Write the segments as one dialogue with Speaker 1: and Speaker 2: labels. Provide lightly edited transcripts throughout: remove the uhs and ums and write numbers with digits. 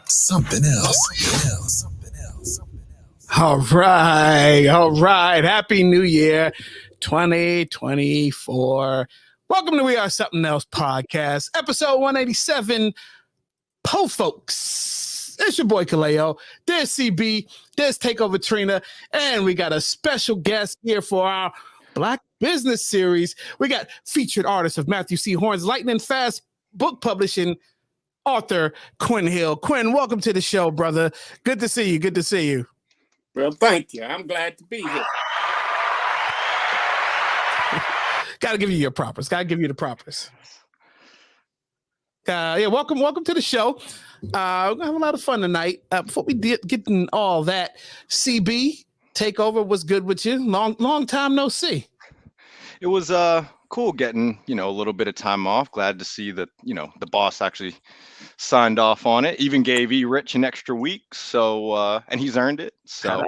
Speaker 1: Something else.
Speaker 2: All right. Happy New Year 2024. Welcome to We Are Something Else podcast, episode 187. Po folks, it's your boy Kaleo. There's CB, there's Takeover Trina, and we got a special guest here for our Black Business Series. We got featured artist of Matthew C. Horne's lightning fast book publishing author Quinn Hill. Quinn, welcome to the show, brother. Good to see you.
Speaker 3: Well, thank you. I'm glad to be here.
Speaker 2: Gotta give you your propers. Welcome to the show. We're gonna have a lot of fun tonight. Before we get in all that, CB Takeover was good with you. Long time no see.
Speaker 4: It was cool getting a little bit of time off. Glad to see that the boss actually signed off on it. Even gave E Rich an extra week, so and he's earned it. So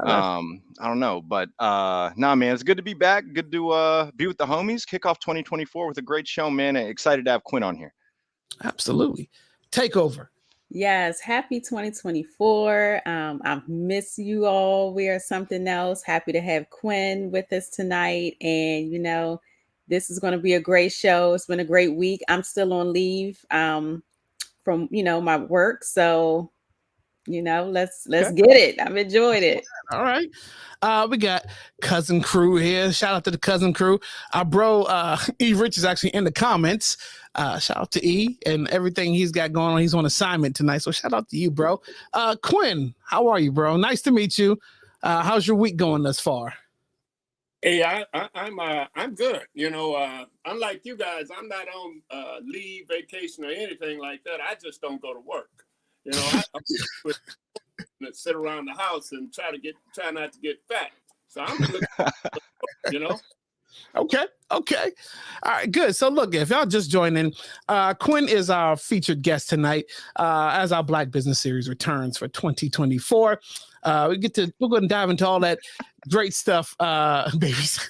Speaker 4: I don't know, but nah, man, it's good to be back. Good to be with the homies. Kick off 2024 with a great show, man. And excited to have Quinn on here.
Speaker 2: Absolutely. Takeover.
Speaker 5: Yes, happy 2024. I miss you all. We are something else. Happy to have Quinn with us tonight. And, this is going to be a great show. It's been a great week. I'm still on leave from, my work. So, let's get it. I've enjoyed it.
Speaker 2: All right. We got Cousin Crew here. Shout out to the Cousin Crew. Our bro, E Rich is actually in the comments. Shout out to E and everything he's got going on. He's on assignment tonight. So shout out to you, bro. Quinn, how are you, bro? Nice to meet you. How's your week going thus far?
Speaker 3: Hey, I'm good. Unlike you guys, I'm not on leave, vacation, or anything like that. I just don't go to work. I sit around the house and try not to get fat. So I'm looking,
Speaker 2: Okay. All right, good. So look, if y'all just joining, Quinn is our featured guest tonight as our Black Business Series returns for 2024. We're going to dive into all that great stuff, babies.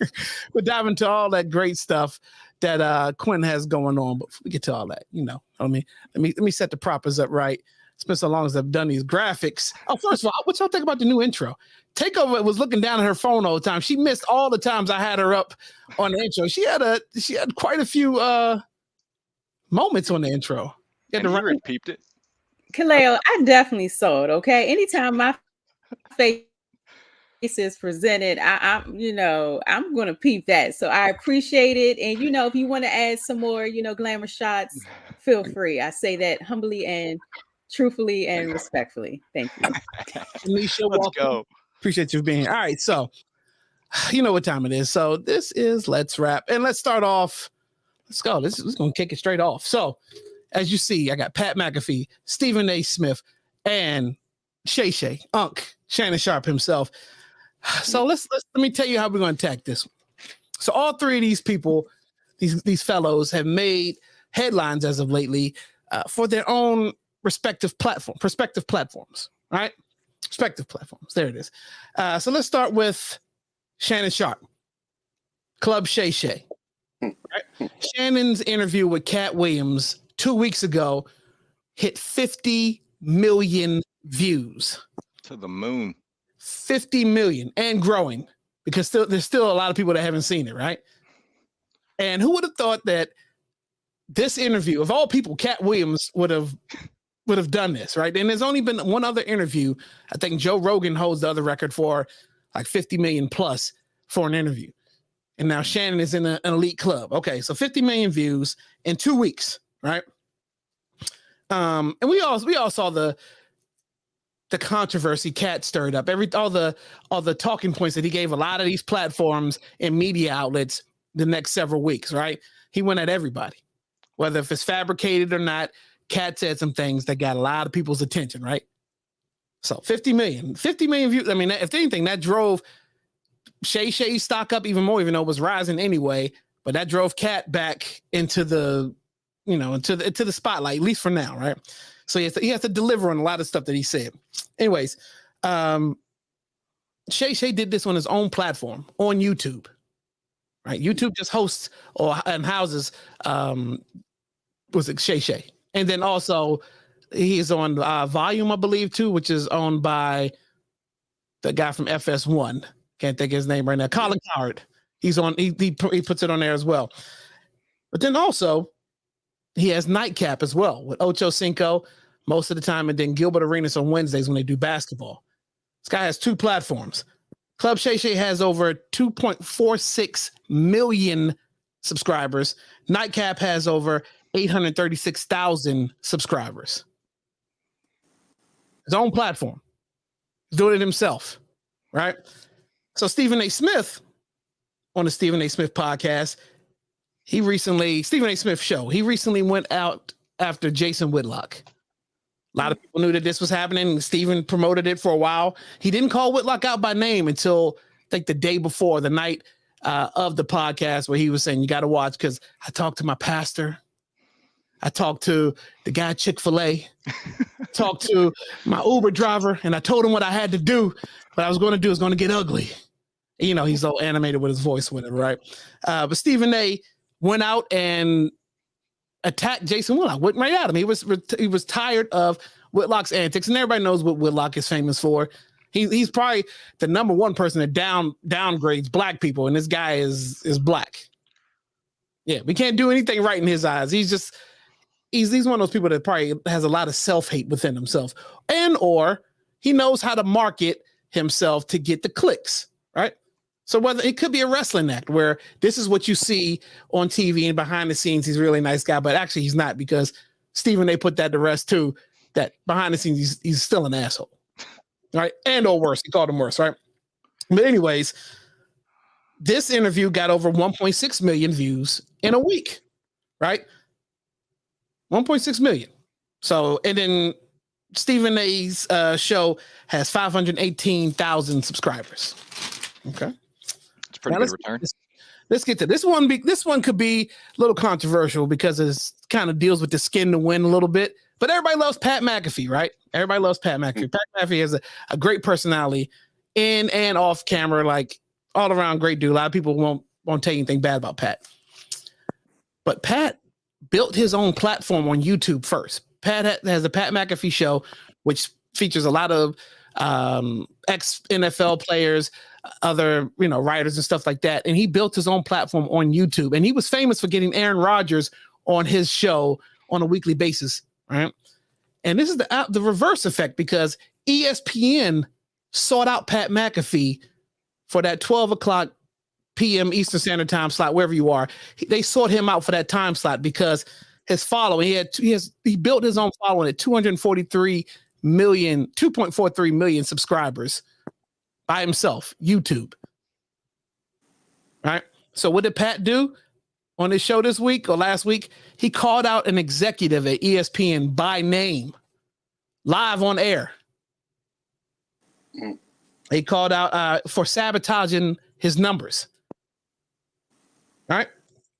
Speaker 2: We'll dive into all that great stuff that Quinn has going on. But before we get to all that, let me set the propers up right. It's been so long as I've done these graphics. Oh, first of all, what y'all think about the new intro? Takeover was looking down at her phone all the time. She missed all the times I had her up on the intro. She had quite a few moments on the intro.
Speaker 4: And Rick peeped it.
Speaker 5: Kaleo, I definitely saw it. Okay, anytime my face is presented, I'm gonna peep that. So I appreciate it. And if you want to add some more, glamour shots, feel free. I say that humbly and truthfully and respectfully. Thank you.
Speaker 2: Alicia,
Speaker 4: let's go.
Speaker 2: Appreciate you being here. All right, so you know what time it is. So this is Let's Rap. And let's start off. Let's go. This is going to kick it straight off. So as you see, I got Pat McAfee, Stephen A. Smith, and Shay, Shannon Sharp himself. So let me tell you how we're going to attack this. So all three of these people, these fellows have made headlines as of lately for their own prospective platforms, right? Respective platforms. There it is. So let's start with Shannon Sharp, Club Shay. Right? Shannon's interview with Cat Williams 2 weeks ago hit 50 million views.
Speaker 4: To the moon.
Speaker 2: 50 million and growing, because there's still a lot of people that haven't seen it, right? And who would have thought that this interview, of all people, Cat Williams would have done this, right? And there's only been one other interview. I think Joe Rogan holds the other record for like 50 million plus for an interview. And now Shannon is in an elite club. Okay, so 50 million views in 2 weeks, right? And we all saw the controversy Cat stirred up. All the talking points that he gave a lot of these platforms and media outlets the next several weeks, right? He went at everybody, whether if it's fabricated or not. Cat said some things that got a lot of people's attention, right? So 50 million views. I mean, if anything, that drove Shay's stock up even more, even though it was rising anyway. But that drove Cat back into the spotlight, at least for now, right? So he has to deliver on a lot of stuff that he said. Anyways, Shay did this on his own platform on YouTube, right? YouTube just hosts and houses was it Shay, and then also He is on Volume, I believe, too, which is owned by the guy from FS1. Can't think of his name right now. Colin Coward. He's on. He puts it on there as well. But then also, he has Nightcap as well with Ocho Cinco most of the time, and then Gilbert Arenas on Wednesdays when they do basketball. This guy has 2 platforms. Club Shay Shay has over 2.46 million subscribers. Nightcap has over 836,000 subscribers. His own platform. He's doing it himself, right? So Stephen A. Smith on the Stephen A. Smith podcast, Stephen A. Smith show, he recently went out after Jason Whitlock. A lot of people knew that this was happening. Stephen promoted it for a while. He didn't call Whitlock out by name until I think the day before, the night of the podcast, where he was saying, you got to watch because I talked to my pastor. I talked to the guy at Chick-fil-A, talked to my Uber driver, and I told him what I had to do. What I was going to do is going to get ugly. You know, he's all animated with his voice with it, right? But Stephen A. went out and attacked Jason Whitlock, went right at him. He was tired of Whitlock's antics, and everybody knows what Whitlock is famous for. He's probably the number one person that downgrades black people, and this guy is black. Yeah, we can't do anything right in his eyes. He's one of those people that probably has a lot of self-hate within himself, or he knows how to market himself to get the clicks, right? So whether it could be a wrestling act where this is what you see on TV and behind the scenes, he's a really nice guy, but actually he's not, because Stephen A. put that to rest too, that behind the scenes, he's still an asshole, right? Or worse, he called him worse, right? But anyways, this interview got over 1.6 million views in a week, right? 1.6 million. So, and then Stephen A.'s show has 518,000 subscribers. Okay.
Speaker 4: It's pretty good return.
Speaker 2: Let's get to this one. This one could be a little controversial because it kind of deals with the skin to win a little bit. But everybody loves Pat McAfee, right? Everybody loves Pat McAfee. Pat McAfee has a great personality in and off camera, like all around great dude. A lot of people won't take anything bad about Pat. But Pat built his own platform on YouTube first. Pat has the Pat McAfee show, which features a lot of ex-NFL players, other writers and stuff like that. And he built his own platform on YouTube. And he was famous for getting Aaron Rodgers on his show on a weekly basis, right? And this is the reverse effect, because ESPN sought out Pat McAfee for that 12 o'clock p.m. Eastern Standard Time slot, wherever you are. They sought him out for that time slot because his following, he built his own following at 2.43 million subscribers by himself, YouTube. Right? So what did Pat do on his show this week or last week? He called out an executive at ESPN by name, live on air. He called out for sabotaging his numbers. All right.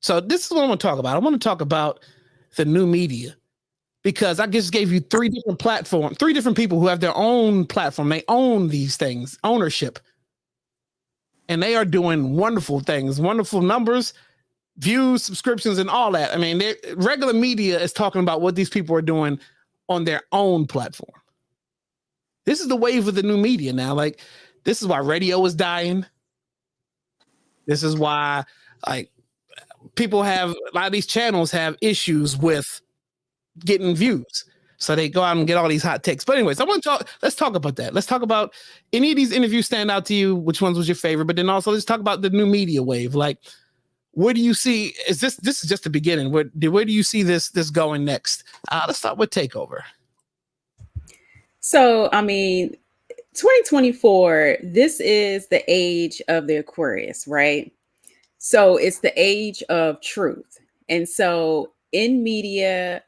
Speaker 2: So this is what I want to talk about. I want to talk about the new media, because I just gave you 3 different platforms, 3 different people who have their own platform. They own these things, ownership. And they are doing wonderful things, wonderful numbers, views, subscriptions, and all that. I mean, regular media is talking about what these people are doing on their own platform. This is the wave of the new media now. Like, this is why radio is dying. This is why, like, people have, a lot of these channels have issues with getting views. So they go out and get all these hot takes. But anyways, let's talk about that. Let's talk about any of these interviews stand out to you. Which ones was your favorite? But then also let's talk about the new media wave. Like, where do you see, this is just the beginning. Where do you see this going next? Let's start with Takeover.
Speaker 5: So, I mean, 2024, this is the age of the Aquarius, right? So it's the age of truth. And so in media,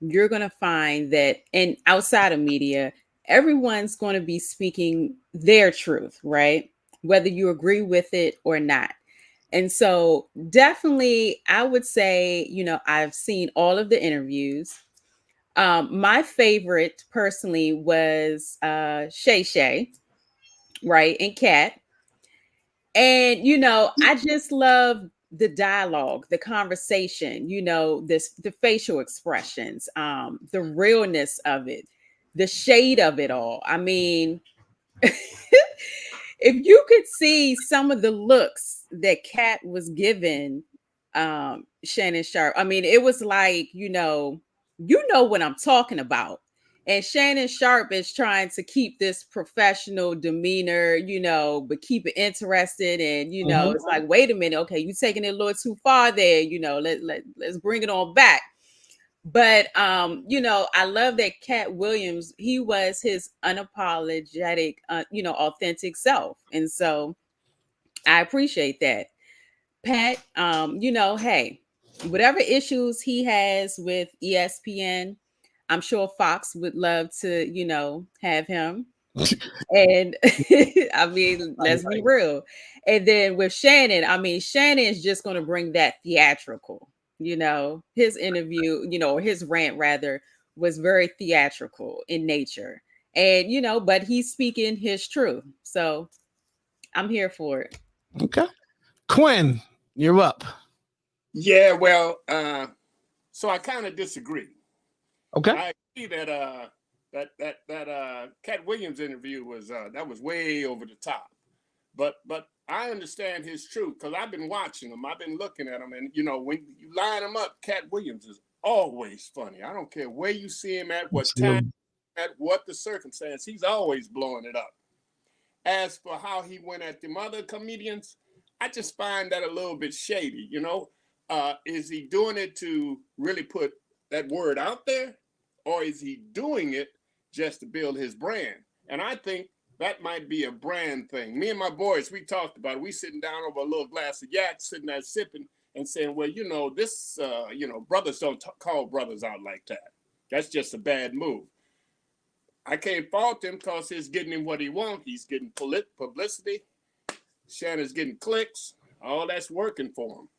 Speaker 5: you're going to find that, and outside of media, everyone's going to be speaking their truth, right? Whether you agree with it or not. And so definitely, I would say, I've seen all of the interviews. My favorite personally was Shay Shay, right? And Kat. And, I just love the dialogue, the conversation, the facial expressions, the realness of it, the shade of it all. I mean, if you could see some of the looks that Kat was giving Shannon Sharpe, I mean, it was like, what I'm talking about. And Shannon Sharpe is trying to keep this professional demeanor, but keep it interested. And, it's like, wait a minute. Okay, you're taking it a little too far there. Let's bring it on back. But, I love that Cat Williams, he was his unapologetic, authentic self. And so I appreciate that. Pat, hey, whatever issues he has with ESPN, I'm sure Fox would love to, have him. And I mean, let's be real. And then with Shannon, I mean, Shannon is just going to bring that theatrical. His interview, his rant rather, was very theatrical in nature. And, but he's speaking his truth. So I'm here for it.
Speaker 2: Okay. Quinn, you're up.
Speaker 3: Yeah, well, so I kind of disagree.
Speaker 2: Okay.
Speaker 3: I agree that Cat Williams interview was that was way over the top. But I understand his truth because I've been watching him. I've been looking at him, and when you line him up, Cat Williams is always funny. I don't care where you see him at, what time, at what the circumstance, he's always blowing it up. As for how he went at them other comedians, I just find that a little bit shady. Is he doing it to really put that word out there, or is he doing it just to build his brand? And I think that might be a brand thing. Me and my boys, we talked about it. We sitting down over a little glass of yak, sitting there sipping and saying, well, this, brothers don't call brothers out like that. That's just a bad move. I can't fault him because he's getting him what he wants. He's getting publicity. Shannon's getting clicks. All that's working for him.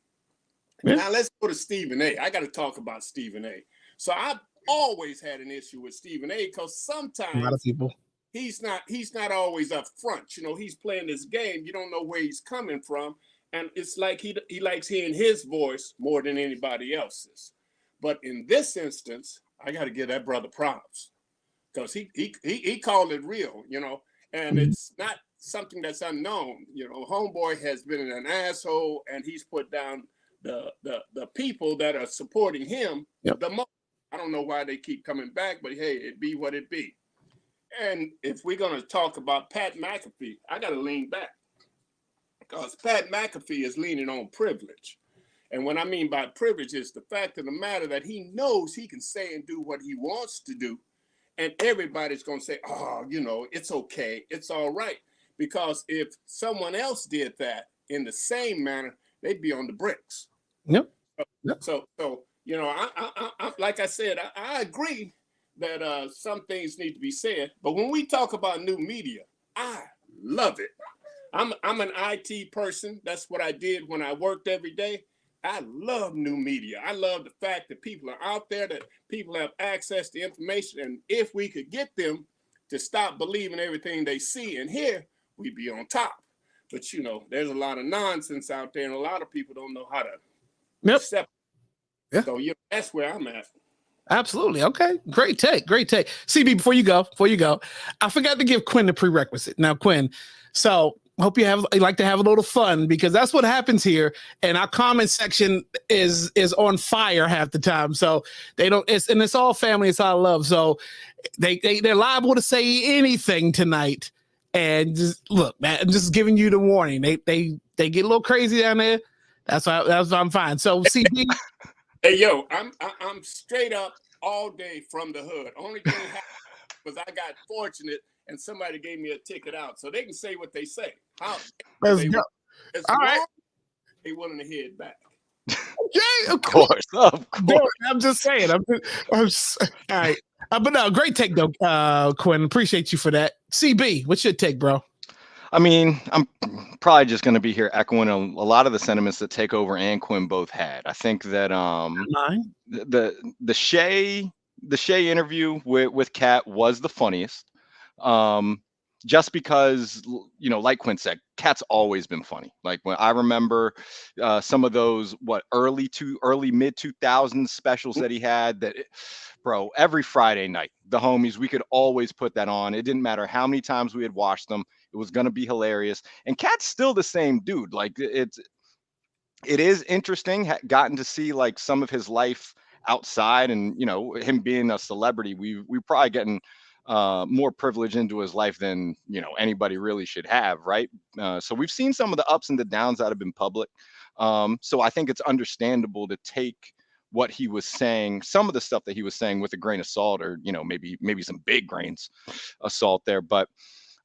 Speaker 3: Yeah. Now let's go to Stephen A. I got to talk about Stephen A. So I've always had an issue with Stephen A. because sometimes
Speaker 2: a lot of people.
Speaker 3: He's not always up front. He's playing this game. You don't know where he's coming from. And it's like he likes hearing his voice more than anybody else's. But in this instance, I got to give that brother props because he called it real, and it's not something that's unknown. Homeboy has been an asshole, and he's put down the people that are supporting him the most. I don't know why they keep coming back, but hey, it be what it be. And if we're going to talk about Pat McAfee, I got to lean back because Pat McAfee is leaning on privilege. And what I mean by privilege is the fact of the matter that he knows he can say and do what he wants to do. And everybody's going to say, oh, it's okay. It's all right. Because if someone else did that in the same manner, they'd be on the bricks.
Speaker 2: Yep.
Speaker 3: So I like I said, I agree that some things need to be said. But when we talk about new media, I love it. I'm an IT person. That's what I did when I worked every day. I love new media. I love the fact that people are out there, that people have access to information. And if we could get them to stop believing everything they see and hear, we'd be on top. But, there's a lot of nonsense out there, and a lot of people don't know how to accept it. Yeah. So, that's where I'm at.
Speaker 2: Absolutely. Okay. Great take. CB, before you go, I forgot to give Quinn the prerequisite. Now, Quinn, so I hope you like to have a little fun because that's what happens here. And our comment section is on fire half the time. So it's all family. It's all love. So they're liable to say anything tonight. And just look, man, I'm just giving you the warning. They get a little crazy down there. That's why I'm fine. So CB.
Speaker 3: Hey, yo, I'm straight up all day from the hood. Only thing happened was I got fortunate and somebody gave me a ticket out. So they can say what they say.
Speaker 2: Let's go.
Speaker 3: All right. They willing to head back.
Speaker 2: Okay,
Speaker 4: of course.
Speaker 2: I'm just saying. I'm all right. But no, great take though, Quinn. Appreciate you for that. CB, what's your take, bro?
Speaker 4: I mean, I'm probably just going to be here echoing a lot of the sentiments that Takeover and Quinn both had. I think that the Shay interview with Kat was the funniest. just because, like Quinn said, Cat's always been funny. Like when I remember some of those early mid 2000s specials that he had, bro, every Friday night, the homies, we could always put that on. It didn't matter how many times we had watched them, it was gonna be hilarious. And Cat's still the same dude. Like it is interesting gotten to see like some of his life outside, and him being a celebrity, we probably getting more privilege into his life than anybody really should have, right? So we've seen some of the ups and the downs that have been public. So I think it's understandable to take what he was saying, some of the stuff that he was saying, with a grain of salt, or maybe some big grains of salt there. But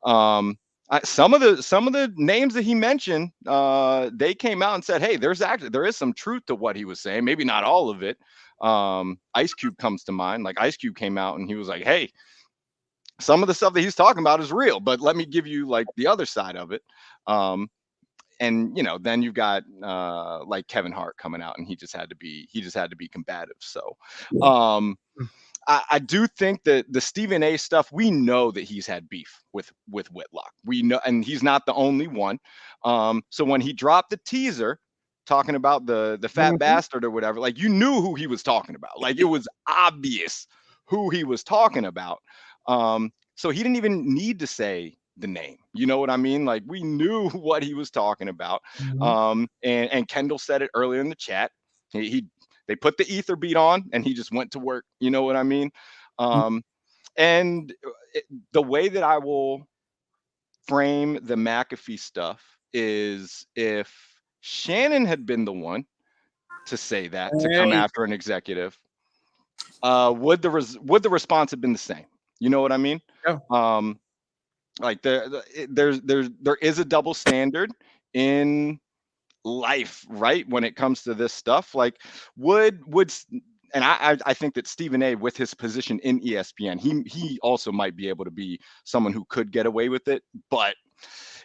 Speaker 4: some of the names that he mentioned, they came out and said, hey, there is some truth to what he was saying, maybe not all of it. Ice Cube comes to mind. Like Ice Cube came out and he was like, hey, some of the stuff that he's talking about is real, but let me give you like the other side of it. And then you've got like Kevin Hart coming out, and he just had to be combative. So I do think that the Stephen A stuff, we know that he's had beef with Whitlock. We know, and he's not the only one. So when he dropped the teaser talking about the fat bastard or whatever, like you knew who he was talking about. Like it was obvious who he was talking about. So he didn't even need to say the name. You know what I mean? Like we knew what he was talking about. And Kendall said it earlier in the chat. They put the ether beat on and he just went to work. You know what I mean? And the way that I will frame the McAfee stuff is, if Shannon had been the one to say that, to come after an executive, would the response have been the same? You know what I mean?
Speaker 2: Yeah.
Speaker 4: Like there is a double standard in life, right? When it comes to this stuff, like and I think that Stephen A, with his position in ESPN, he also might be able to be someone who could get away with it, but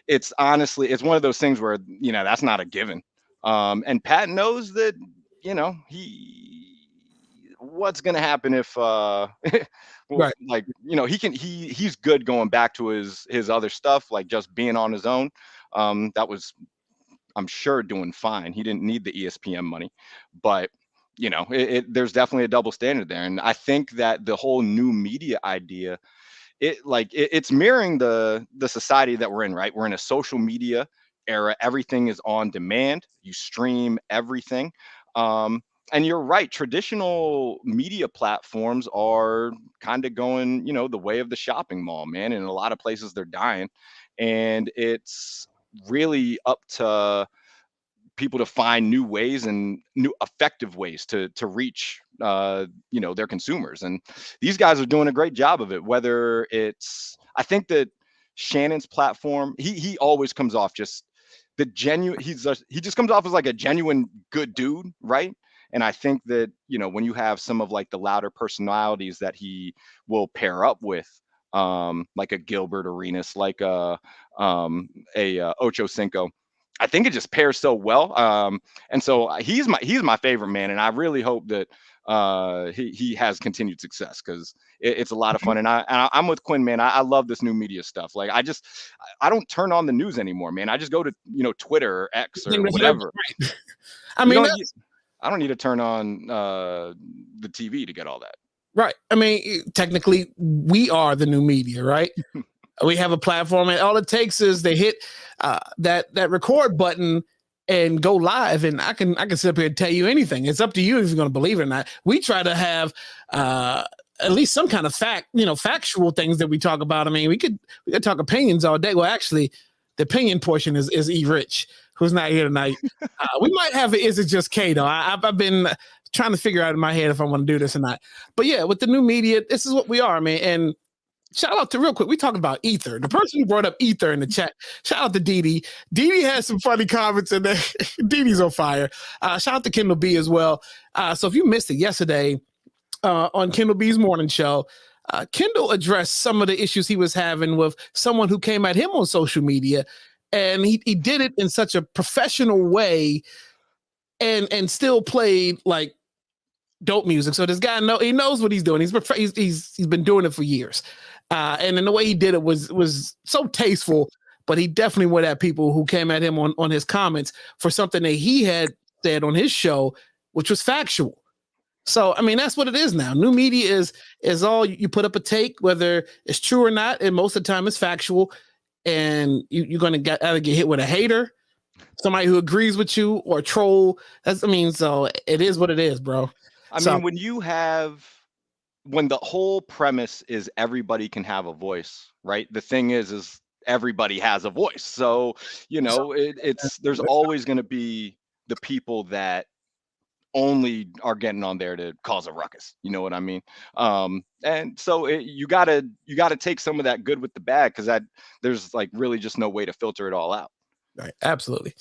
Speaker 4: it's honestly one of those things where that's not a given. And Pat knows that what's gonna happen if
Speaker 2: right.
Speaker 4: Like he's good going back to his other stuff, like just being on his own. That was, I'm sure, doing fine. He didn't need the ESPN money, but there's definitely a double standard there. And I think that the whole new media idea, it's mirroring the society that we're in, right? We're in a social media era. Everything is on demand. You stream everything. And you're right, traditional media platforms are kind of going, the way of the shopping mall, man. And in a lot of places they're dying. And it's really up to people to find new ways and new effective ways to reach their consumers. And these guys are doing a great job of it. Whether it's, I think that Shannon's platform, he always comes off just the genuine, he just comes off as like a genuine good dude, right? And I think that, when you have some of like the louder personalities that he will pair up with, like a Gilbert Arenas, like a Ocho Cinco, I think it just pairs so well. And so he's my favorite, man. And I really hope that he has continued success, because it's a lot of fun. And I'm with Quinn, man. I love this new media stuff. Like I don't turn on the news anymore, man. I just go to Twitter or X or whatever.
Speaker 2: Right. I mean,
Speaker 4: I don't need to turn on the TV to get all that.
Speaker 2: Right. I mean, technically, we are the new media, right? We have a platform, and all it takes is they hit that record button and go live, and I can sit up here and tell you anything. It's up to you if you're going to believe it or not. We try to have at least some kind of factual things that we talk about. I mean, we could talk opinions all day. Well, actually, the opinion portion is E. Rich, who's not here tonight. We might have it. Is it just K though? I've been trying to figure out in my head if I want to do this or not. But yeah, with the new media, this is what we are, man. And shout out to, real quick, we talking about ether. The person who brought up ether in the chat, shout out to Dee. Dee has some funny comments in there. Dee's on fire. Shout out to Kendall B as well. So if you missed it yesterday on Kendall B's morning show, Kendall addressed some of the issues he was having with someone who came at him on social media, and he did it in such a professional way and still played like dope music. So this guy he knows what he's doing. He's been doing it for years. And then the way he did it was so tasteful. But he definitely went at people who came at him on his comments for something that he had said on his show, which was factual. So, I mean, that's what it is now. New media is all you put up a take, whether it's true or not, and most of the time it's factual. And you're going to either get hit with a hater, somebody who agrees with you, or a troll. So it is what it is, bro.
Speaker 4: I mean, when the whole premise is everybody can have a voice, right? The thing is everybody has a voice. So, there's always going to be the people that only are getting on there to cause a ruckus. You know what I mean? And so you gotta take some of that good with the bad, because there's like really just no way to filter it all out.
Speaker 2: Right, absolutely.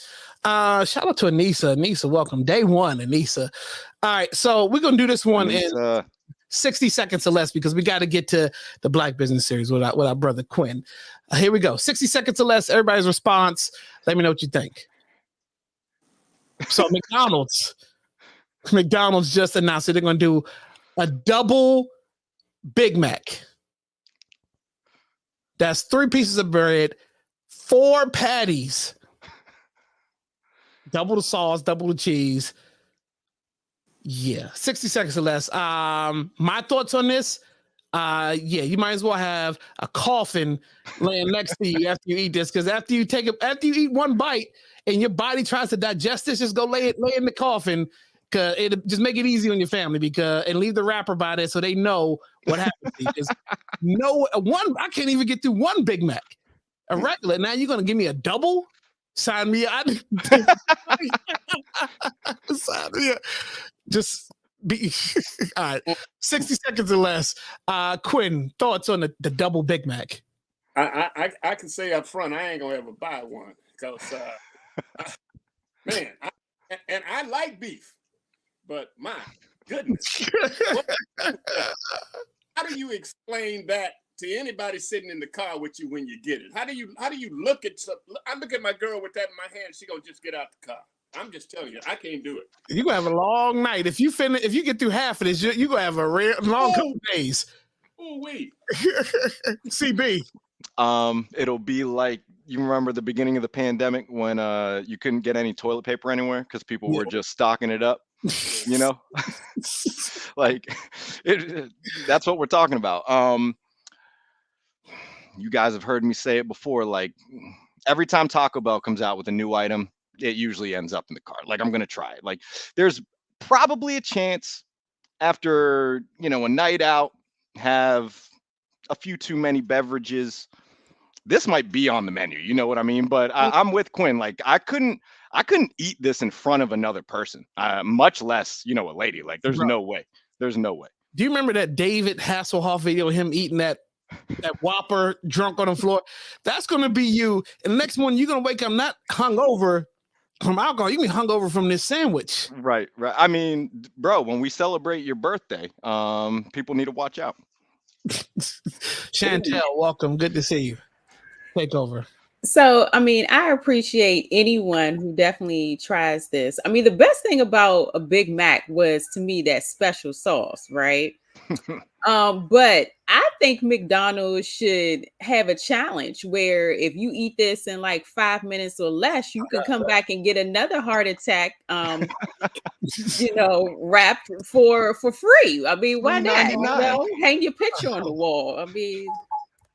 Speaker 2: Shout out to Anissa. Anissa, welcome. Day one, Anissa. All right, so we're gonna do this one in 60 seconds or less, because we got to get to the Black Business Series with our brother Quinn. Here we go. 60 seconds or less. Everybody's response. Let me know what you think. So McDonald's just announced that they're going to do a double Big Mac. That's 3 pieces of bread, 4 patties, double the sauce, double the cheese. Yeah, 60 seconds or less. My thoughts on this. You might as well have a coffin laying next to you after you eat this, because after you eat one bite and your body tries to digest this, just go lay in the coffin. Cause it just make it easy on your family, and leave the wrapper by there so they know what happened to you. I can't even get through one Big Mac, a regular. Now you're gonna give me a double? Sign me out. Sign me up. Just be all right. 60 seconds or less. Quinn, thoughts on the double Big Mac?
Speaker 3: I can say up front, I ain't gonna ever buy one, because I like beef. But my goodness, how do you explain that to anybody sitting in the car with you when you get it? How do you look at I look at my girl with that in my hand, she gonna just get out the car. I'm just telling you, I can't do it.
Speaker 2: You're gonna have a long night. If you get through half of this, you're gonna have a long couple days.
Speaker 3: Oh wait.
Speaker 2: CB.
Speaker 4: It'll be like, you remember the beginning of the pandemic when you couldn't get any toilet paper anywhere because people were just stocking it up. Like that's what we're talking about. You guys have heard me say it before, like every time Taco Bell comes out with a new item, it usually ends up in the cart. Like, I'm gonna try it. Like, there's probably a chance after a night out, have a few too many beverages, this might be on the menu, you know what I mean? But I'm with Quinn. Like, I couldn't eat this in front of another person, much less, a lady. Like, there's no way. There's no way.
Speaker 2: Do you remember that David Hasselhoff video of him eating that Whopper drunk on the floor? That's going to be you. And the next morning, you're going to wake up not hungover from alcohol. You can be hungover from this sandwich.
Speaker 4: Right. I mean, bro, when we celebrate your birthday, people need to watch out.
Speaker 2: Chantel, welcome. Good to see you. Take over.
Speaker 5: So, I mean, I appreciate anyone who definitely tries this. I mean, the best thing about a Big Mac was, to me, that special sauce, right? But I think McDonald's should have a challenge where if you eat this in like 5 minutes or less, you can come back and get another heart attack, wrapped for free. I mean, why not? Hang your picture on the wall. I mean,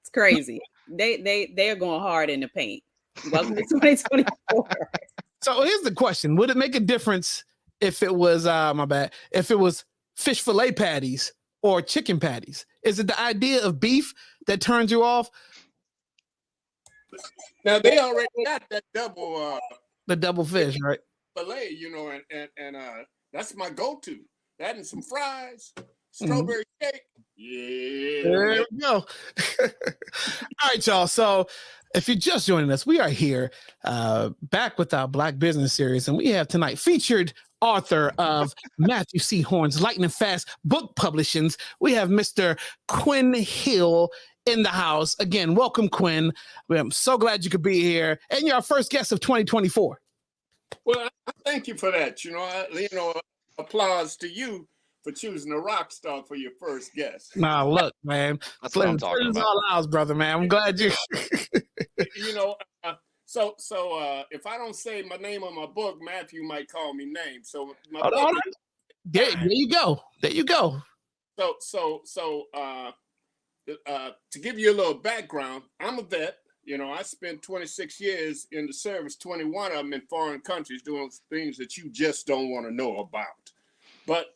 Speaker 5: it's crazy. They are going hard in the paint. Welcome to 2024.
Speaker 2: So here's the question: would it make a difference if it was if it was fish fillet patties or chicken patties? Is it the idea of beef that turns you off?
Speaker 3: Now they already got that double
Speaker 2: the double fish, right?
Speaker 3: Fillet, and that's my go-to. That and some fries, strawberry cake. Yeah.
Speaker 2: There you go. All right, y'all. So if you're just joining us, we are here back with our Black Business Series, and we have tonight featured author of Matthew C. Horne's Lightning Fast book publishings. We have Mr. Quinn Hill in the house. Again, welcome, Quinn. I'm so glad you could be here, and you're our first guest of 2024.
Speaker 3: Well, I thank you for that. Applause to you for choosing a rock star for your first guest.
Speaker 2: Nah, look, man.
Speaker 4: That's what I'm
Speaker 2: Pleasure
Speaker 4: talking
Speaker 2: is
Speaker 4: about.
Speaker 2: all ours, brother, man. I'm glad you.
Speaker 3: You know, so if I don't say my name on my book, Matthew might call me names. So my
Speaker 2: Hold
Speaker 3: book
Speaker 2: on. There you go. There you go.
Speaker 3: To give you a little background, I'm a vet. You know, I spent 26 years in the service, 21 of them in foreign countries doing things that you just don't want to know about. But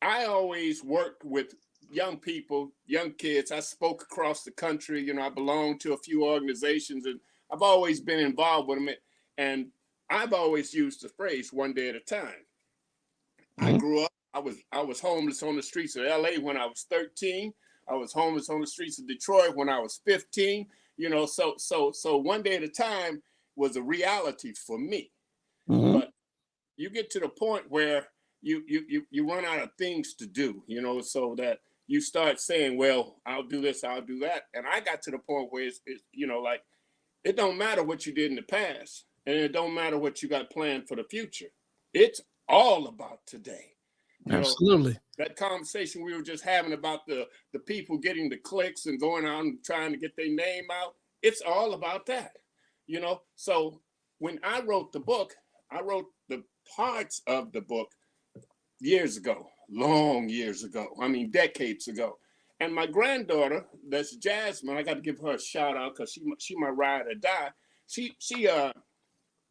Speaker 3: I always worked with young people, young kids. I spoke across the country. You know, I belonged to a few organizations, and I've always been involved with them. And I've always used the phrase "one day at a time." I grew up. I was homeless on the streets of LA when I was 13. I was homeless on the streets of Detroit when I was 15. You know, so one day at a time was a reality for me. But you get to the point where you run out of things to do, you know, so that you start saying, well, I'll do this, I'll do that. And I got to the point where it's you know, like, it don't matter what you did in the past, and it don't matter what you got planned for the future. It's all about today. You
Speaker 2: Absolutely.
Speaker 3: know, that conversation we were just having about the people getting the clicks and going out and trying to get their name out, it's all about that. You know, so when I wrote the book, I wrote the parts of the book years ago, long years ago. I mean, decades ago. And my granddaughter, that's Jasmine, I got to give her a shout out because she my ride or die. She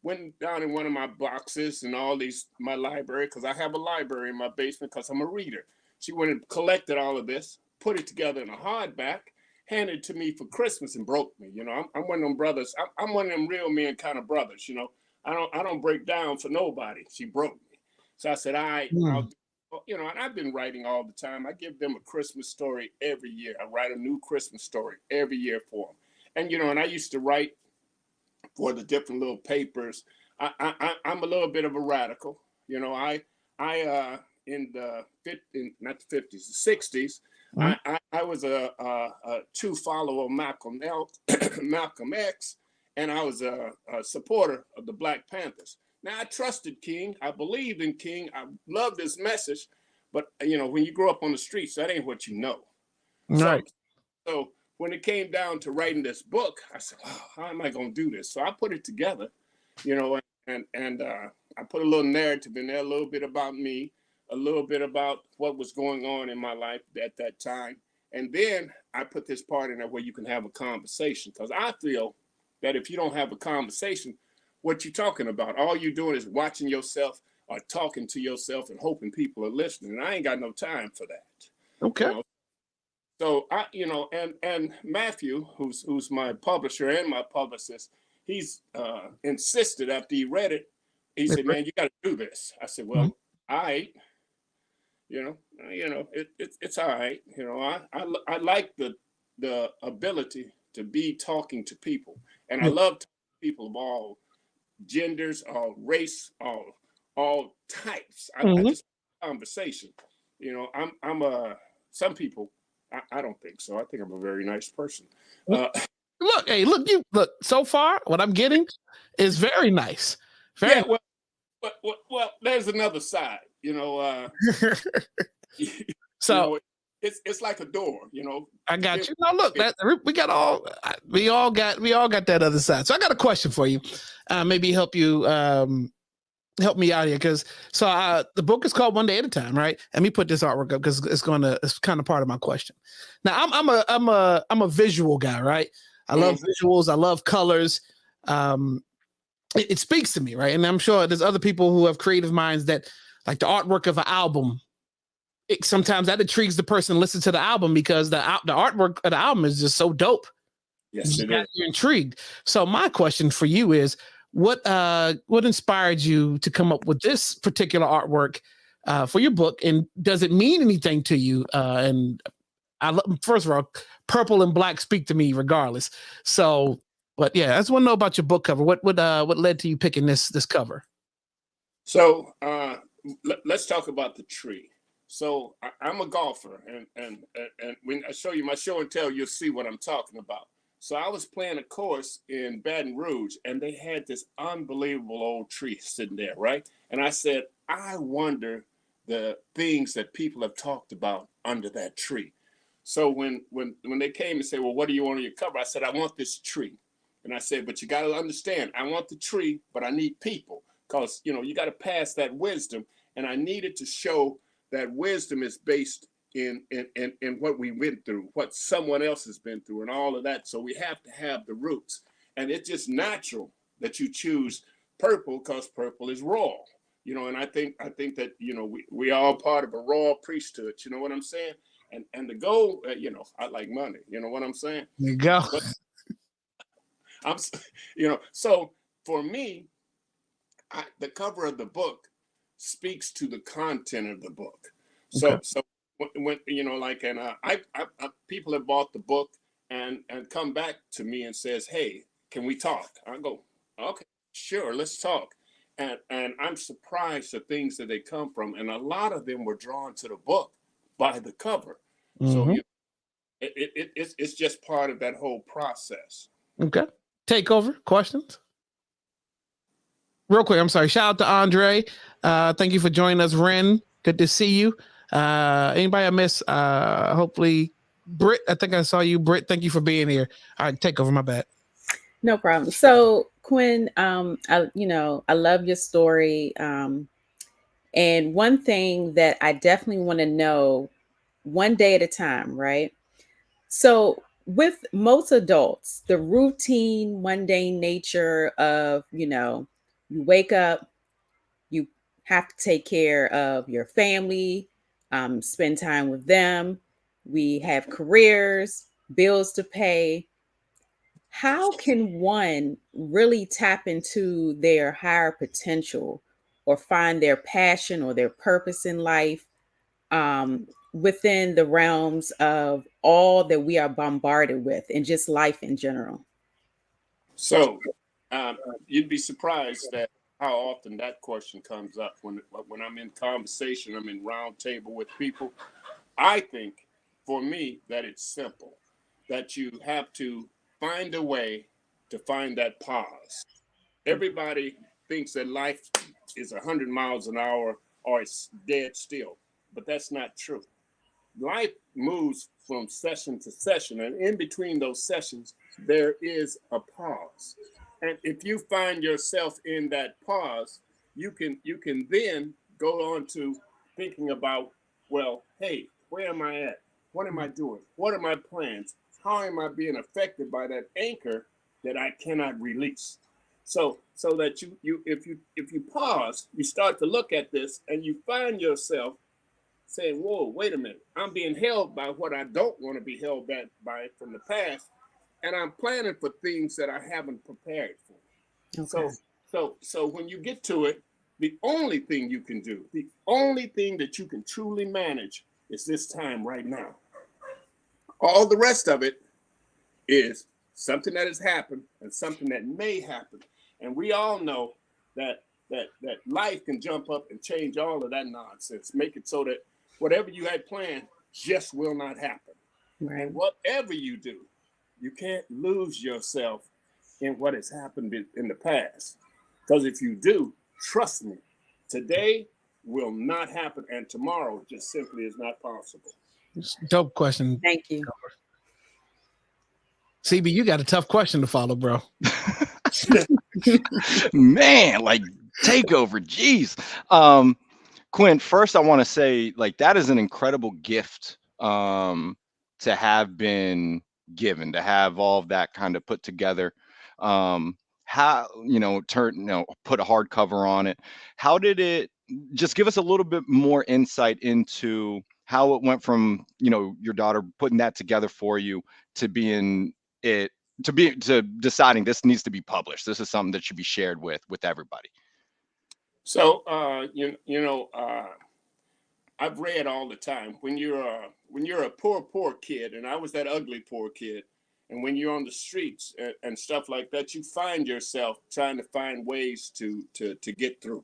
Speaker 3: went down in one of my boxes and all these, my library, because I have a library in my basement because I'm a reader. She went and collected all of this, put it together in a hardback, handed it to me for Christmas, and broke me. You know, I'm one of them brothers. I'm one of them real men kind of brothers. You know, I don't break down for nobody. She broke me, so I said, I'll, you know, and I've been writing all the time. I give them a Christmas story every year. I write a new Christmas story every year for them, and you know, and I used to write for the different little papers. I'm a little bit of a radical. You know, I in the not the 50s, the 60s, I was a true follower of Malcolm X, and I was a supporter of the Black Panthers. Now, I trusted King. I believed in King. I loved his message. But, you know, when you grow up on the streets, that ain't what you know.
Speaker 2: Right.
Speaker 3: So when it came down to writing this book, I said, wow, how am I going to do this? So I put it together, you know, and I put a little narrative in there, a little bit about me, a little bit about what was going on in my life at that time. And then I put this part in there where you can have a conversation, because I feel that if you don't have a conversation, what you're talking about, all you're doing is watching yourself or talking to yourself and hoping people are listening. And I ain't got no time for that.
Speaker 2: Okay.
Speaker 3: You know? So I, you know, and Matthew, who's my publisher and my publicist, he's insisted after he read it. He said, "Man, you got to do this." I said, "Well, all right, you know, it's all right. You know, I like the ability to be talking to people, and I love talking to people of all genders, all race, all types. I just conversation. You know, I'm some people. I don't think so. I think I'm a very nice person.
Speaker 2: Look, look. So far, what I'm getting is very nice. Very.
Speaker 3: Yeah, well, there's another side. You know.
Speaker 2: So
Speaker 3: you know, it's like a door. You know.
Speaker 2: I got you. Now look, we all got that other side. So I got a question for you. Maybe help you. Help me out here, because the book is called One Day at a Time, right? Let me put this artwork up because it's kind of part of my question. Now I'm a visual guy, right? I love visuals. I love colors. It speaks to me, right? And I'm sure there's other people who have creative minds that like the artwork of an album. Sometimes that intrigues the person to listen to the album because the artwork of the album is just so dope.
Speaker 3: Yes,
Speaker 2: You're intrigued. So my question for you is, what inspired you to come up with this particular artwork for your book, and does it mean anything to you? And first of all, purple and black speak to me regardless. So, but yeah, I just want to know about your book cover. What led to you picking this cover?
Speaker 3: So let's talk about the tree. So I'm a golfer, and when I show you my show and tell, you'll see what I'm talking about. So I was playing a course in Baton Rouge, and they had this unbelievable old tree sitting there, right? And I said, I wonder the things that people have talked about under that tree. So when they came and said, well, what do you want on your cover? I said, I want this tree. And I said, but you got to understand, I want the tree, but I need people, because, you know, you got to pass that wisdom. And I needed to show that wisdom is based in what we went through, what someone else has been through, and all of that. So we have to have the roots. And it's just natural that you choose purple, because purple is royal, you know. And I think that, you know, we are all part of a royal priesthood. You know what I'm saying? And the goal, you know, I like money. You know what I'm saying?
Speaker 2: There you go.
Speaker 3: But you know, so for me, the cover of the book speaks to the content of the book. So,
Speaker 2: Okay.
Speaker 3: so when you know, like, and I people have bought the book and come back to me and says, hey, can we talk? I go, okay, sure, let's talk. And I'm surprised the things that they come from, and a lot of them were drawn to the book by the cover. So
Speaker 2: Mhm.
Speaker 3: you it's just part of that whole process.
Speaker 2: Okay. Takeover questions. Real quick, I'm sorry. Shout out to Andre. Thank you for joining us, Ren. Good to see you. Anybody I miss? Hopefully, Britt. I think I saw you, Britt. Thank you for being here. All right, take over. My bad.
Speaker 5: No problem. So Quinn, I love your story. And one thing that I definitely want to know, one day at a time, right? So with most adults, the routine, mundane nature of, you wake up, you have to take care of your family, spend time with them. We have careers, bills to pay. How can one really tap into their higher potential or find their passion or their purpose in life, within the realms of all that we are bombarded with and just life in general?
Speaker 3: So you'd be surprised that how often that question comes up when I'm in conversation, I'm in round table with people. I think for me that it's simple, that you have to find a way to find that pause. Everybody thinks that life is 100 miles an hour or it's dead still, but that's not true. Life moves from session to session, and in between those sessions there is a pause. And if you find yourself in that pause, you can then go on to thinking about, well, hey, where am I at? What am I doing? What are my plans? How am I being affected by that anchor that I cannot release? So that you if you pause, you start to look at this and you find yourself saying, whoa, wait a minute. I'm being held by what I don't want to be held back by from the past. And I'm planning for things that I haven't prepared for.
Speaker 5: Okay.
Speaker 3: So when you get to it, the only thing you can do, the only thing that you can truly manage is this time right now. All the rest of it is something that has happened and something that may happen. And we all know that life can jump up and change all of that nonsense, make it so that whatever you had planned just will not happen.
Speaker 5: Right.
Speaker 3: And whatever you do, you can't lose yourself in what has happened in the past. Because if you do, trust me, today will not happen, and tomorrow just simply is not possible.
Speaker 2: Dope question.
Speaker 5: Thank you.
Speaker 2: CB, you got a tough question to follow, bro.
Speaker 4: Man, like takeover. Jeez. Quinn, first I want to say, like, that is an incredible gift to have been given, to have all of that kind of put together. How, put a hardcover on it. How did it, just give us a little bit more insight into how it went from, your daughter putting that together for you to being it, to deciding this needs to be published. This is something that should be shared with everybody.
Speaker 3: So I've read all the time when you're a poor kid, and I was that ugly poor kid, and when you're on the streets and stuff like that, you find yourself trying to find ways to get through.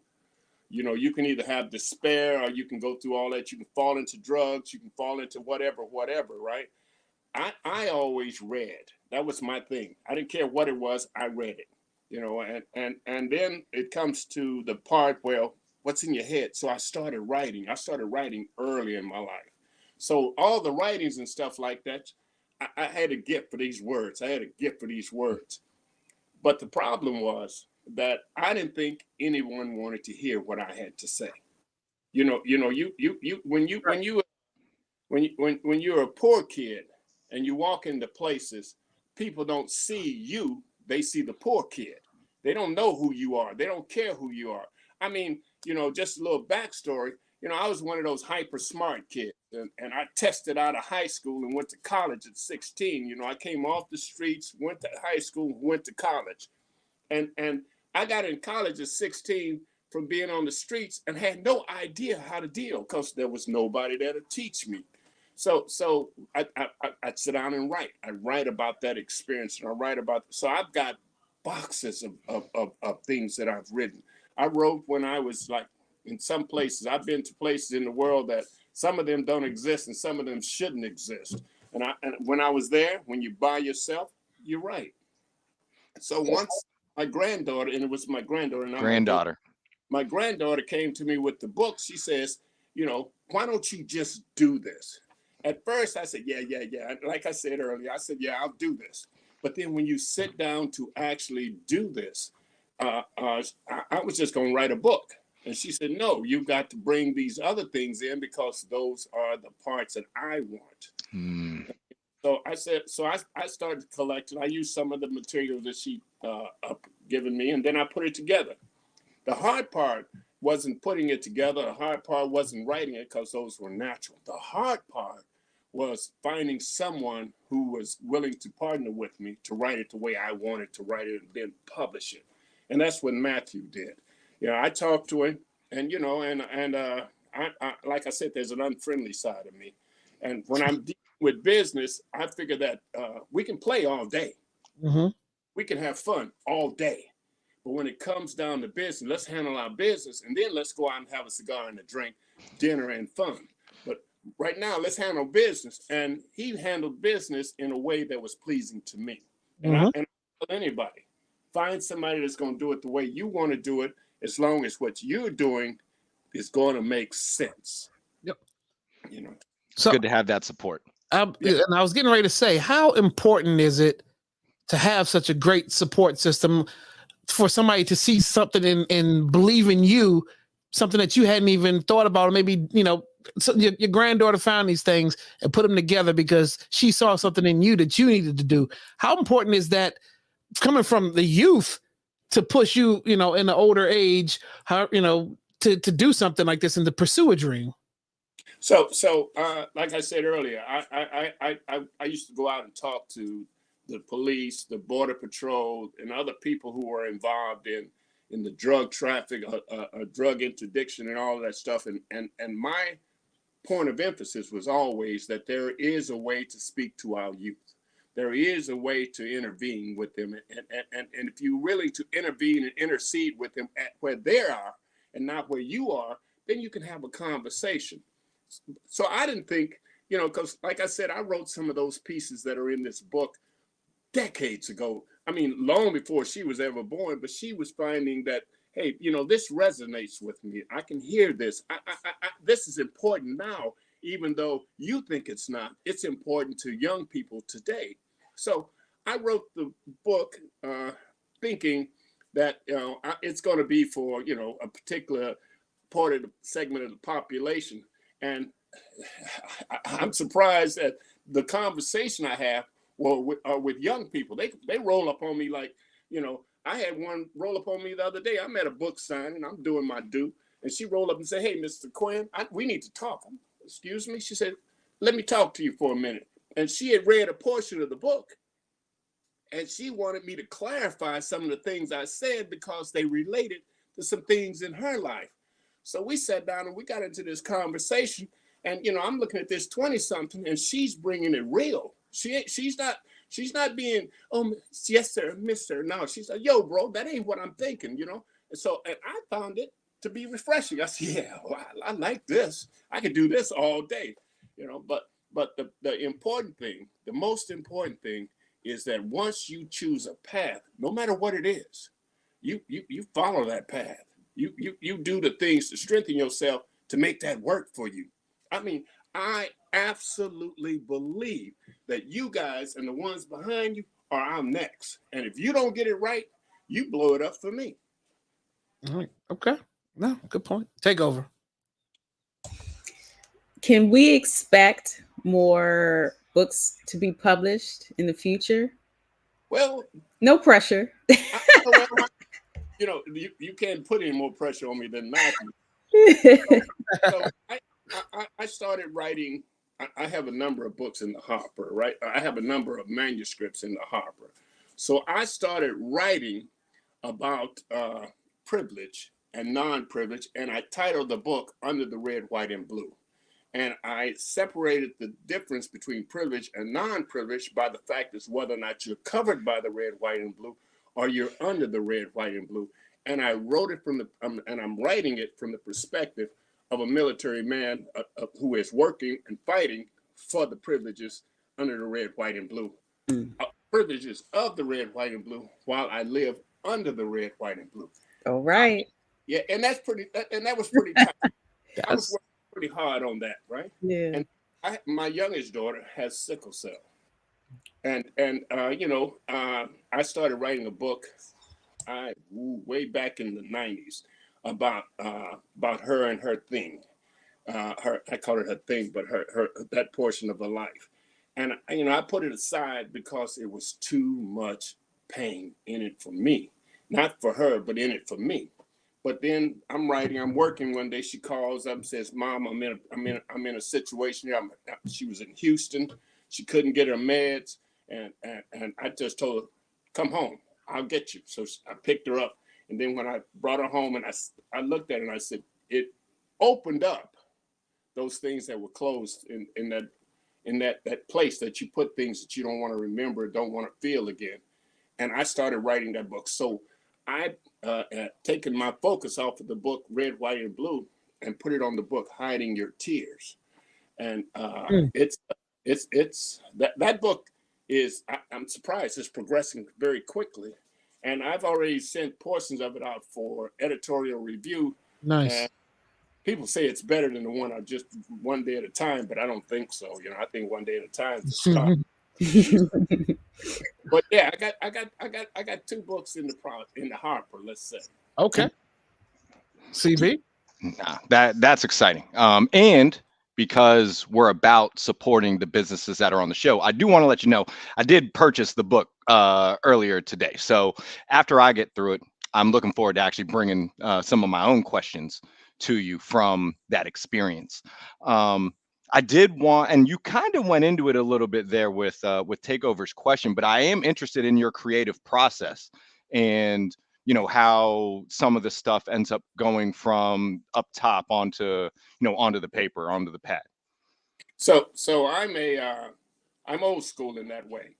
Speaker 3: You can either have despair, or you can go through all that. You can fall into drugs, you can fall into whatever, right? I always read. That was my thing. I didn't care what it was, I read it. And then it comes to the part where what's in your head. So I started writing. I started writing early in my life. So all the writings and stuff like that, I had a gift for these words. I had a gift for these words. But the problem was that I didn't think anyone wanted to hear what I had to say. You when you're a poor kid and you walk into places, people don't see you, they see the poor kid. They don't know who you are. They don't care who you are. I mean, just a little backstory. I was one of those hyper smart kids, and I tested out of high school and went to college at 16. I came off the streets, went to high school, went to college. And I got in college at 16 from being on the streets and had no idea how to deal because there was nobody there to teach me. So I sit down and write. I write about that experience, and I write about. So I've got boxes of things that I've written. I wrote when I was like in some places. I've been to places in the world that some of them don't exist and some of them shouldn't exist. And when I was there, when you're by yourself, you write. So once my granddaughter, and it was my granddaughter, my granddaughter came to me with the book. She says, why don't you just do this? At first, I said, yeah. Like I said earlier, I said, yeah, I'll do this. But then when you sit down to actually do this, I was just going to write a book. And she said, no, you've got to bring these other things in because those are the parts that I want. So I said, I started collecting. I used some of the material that she given me, and then I put it together. The hard part wasn't putting it together. The hard part wasn't writing it because those were natural. The hard part was finding someone who was willing to partner with me to write it the way I wanted to write it and then publish it. And that's what Matthew did. I talked to him, and I like I said, there's an unfriendly side of me. And when I'm dealing with business, I figure that we can play all day.
Speaker 2: Mm-hmm.
Speaker 3: We can have fun all day. But when it comes down to business, let's handle our business, and then let's go out and have a cigar and a drink, dinner and fun. But right now, let's handle business. And he handled business in a way that was pleasing to me. And I tell anybody, find somebody that's going to do it the way you want to do it, as long as what you're doing is going to make sense.
Speaker 2: Yep.
Speaker 4: It's good to have that support.
Speaker 2: And I was getting ready to say, how important is it to have such a great support system for somebody to see something and believe in you, something that you hadn't even thought about, or maybe, so your granddaughter found these things and put them together because she saw something in you that you needed to do. How important is that coming from the youth to push you, in the older age, to do something like this and to pursue a dream?
Speaker 3: So like I said earlier, I used to go out and talk to the police, the border patrol, and other people who were involved in the drug traffic, drug interdiction, and all of that stuff. And my point of emphasis was always that there is a way to speak to our youth. There is a way to intervene with them. And if you're willing to intervene and intercede with them at where they are and not where you are, then you can have a conversation. So I didn't think, because like I said, I wrote some of those pieces that are in this book decades ago. I mean, long before she was ever born, but she was finding that, hey, this resonates with me. I can hear this. This is important now, even though you think it's not. It's important to young people today. So I wrote the book thinking that it's going to be for a particular part of the segment of the population. And I'm surprised at the conversation I have with young people. They roll up on me like, I had one roll up on me the other day. I'm at a book signing. I'm doing my due. And she rolled up and said, hey, Mr. Quinn, we need to talk. Excuse me? She said, let me talk to you for a minute. And she had read a portion of the book. And she wanted me to clarify some of the things I said because they related to some things in her life. So we sat down and we got into this conversation. And, I'm looking at this 20-something and she's bringing it real. She's not being, oh, yes, sir, mister. No, she's like, yo, bro, that ain't what I'm thinking, And so, and I found it to be refreshing. I said, yeah, well, I like this. I could do this all day, but the important thing, the most important thing is that once you choose a path, no matter what it is, you follow that path. You do the things to strengthen yourself to make that work for you. I mean, I absolutely believe that you guys and the ones behind you are our next. And if you don't get it right, you blow it up for me.
Speaker 2: All right. Okay. No, good point. Take over.
Speaker 5: Can we expect more books to be published in the future?
Speaker 3: Well,
Speaker 5: no pressure.
Speaker 3: You can't put any more pressure on me than Matthew. So I started writing. I have a number of books in the hopper, right? I have a number of manuscripts in the hopper. So I started writing about privilege and non-privilege, and I titled the book Under the Red, White, and Blue. And I separated the difference between privilege and non-privilege by the fact is whether or not you're covered by the red, white, and blue, or you're under the red, white, and blue. And I wrote it and I'm writing it from the perspective of a military man who is working and fighting for the privileges under the red, white, and blue. Privileges of the red, white, and blue while I live under the red, white, and blue.
Speaker 5: All right.
Speaker 3: Yeah, and that was pretty tough. I was working pretty hard on that, right?
Speaker 5: Yeah.
Speaker 3: And my youngest daughter has sickle cell, and I started writing a book way back in the 90s about her and her thing. I call it her thing, but her that portion of her life. And I put it aside because it was too much pain in it for me, not for her, but in it for me. But then I'm working one day. She calls up and says, "Mom, I'm in a situation here." She was in Houston. She couldn't get her meds, and I just told her, "Come home. I'll get you." So I picked her up, and then when I brought her home, and I looked at her and I said, "It opened up those things that were closed in that place that you put things that you don't want to remember, don't want to feel again." And I started writing that book. So I taken my focus off of the book Red, White, and Blue and put it on the book Hiding Your Tears. And it's that book is, I'm surprised it's progressing very quickly. And I've already sent portions of it out for editorial review.
Speaker 2: Nice.
Speaker 3: And people say it's better than the one I just one day at a time, but I don't think so. I think one day at a time is a start. But yeah, I got 2 books in the hopper, let's say.
Speaker 2: Okay. CB?
Speaker 4: Nah, that's exciting. And because we're about supporting the businesses that are on the show, I do want to let you know I did purchase the book earlier today. So after I get through it, I'm looking forward to actually bringing some of my own questions to you from that experience. I did want, and you kind of went into it a little bit there with Takeover's question, but I am interested in your creative process and how some of the stuff ends up going from up top onto the paper, onto the pad.
Speaker 3: So I'm old school in that way.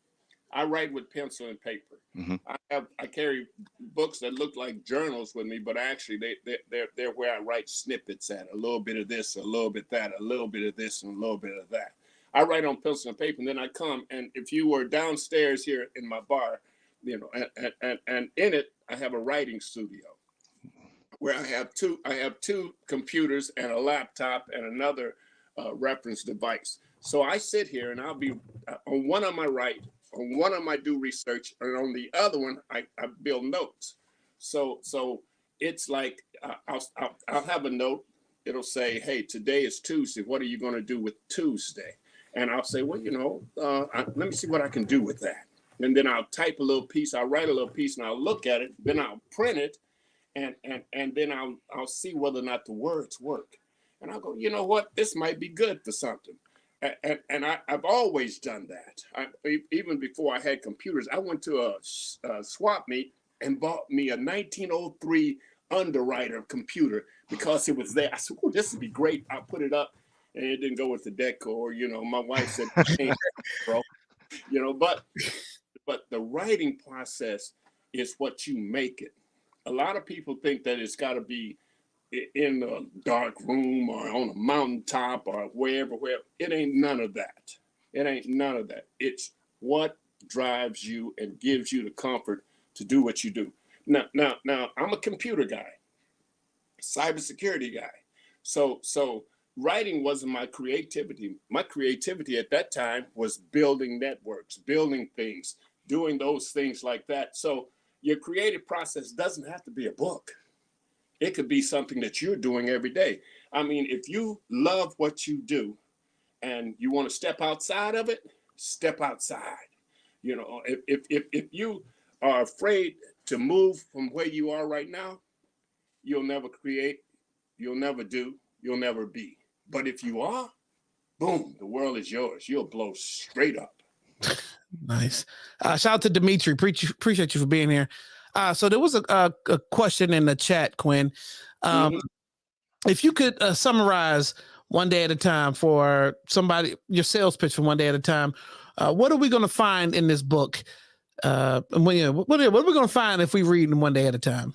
Speaker 3: I write with pencil and paper.
Speaker 4: Mm-hmm.
Speaker 3: I carry books that look like journals with me, but actually they're where I write snippets at, a little bit of this, a little bit that, a little bit of this, and a little bit of that. I write on pencil and paper, and then I come, and if you were downstairs here in my bar, and in it I have a writing studio where I have two computers and a laptop and another reference device. So I sit here and I'll be on one on my right. On one of them, I do research, and on the other one, I build notes. So it's like I'll have a note. It'll say, "Hey, today is Tuesday. What are you going to do with Tuesday?" And I'll say, "Well, let me see what I can do with that." And then I'll type a little piece. I'll write a little piece, and I'll look at it. Then I'll print it, and then I'll see whether or not the words work. And I'll go, "You know what? This might be good for something." And I've always done that. Even before I had computers, I went to a swap meet and bought me a 1903 Underwriter computer because it was there. I said, "Oh, this would be great. I'll put it up." And it didn't go with the decor. My wife said, "Bro," but the writing process is what you make it. A lot of people think that it's got to be in a dark room or on a mountaintop or wherever. It ain't none of that. It ain't none of that. It's what drives you and gives you the comfort to do what you do. Now, I'm a computer guy. cybersecurity guy. So writing wasn't my creativity. My creativity at that time was building networks, building things, doing those things like that. So your creative process doesn't have to be a book. It could be something that you're doing every day. I mean, if you love what you do and you want to step outside of it, step outside. You know, if you are afraid to move from where you are right now, you'll never create, you'll never do, you'll never be. But if you are, boom, the world is yours. You'll blow straight up.
Speaker 2: Nice. Shout out to Dimitri. Appreciate you for being here. So there was a question in the chat, Quinn. If you could summarize one day at a time for somebody, your sales pitch from one day at a time, what are we going to find in this book? What are we going to find if we read in one day at a time?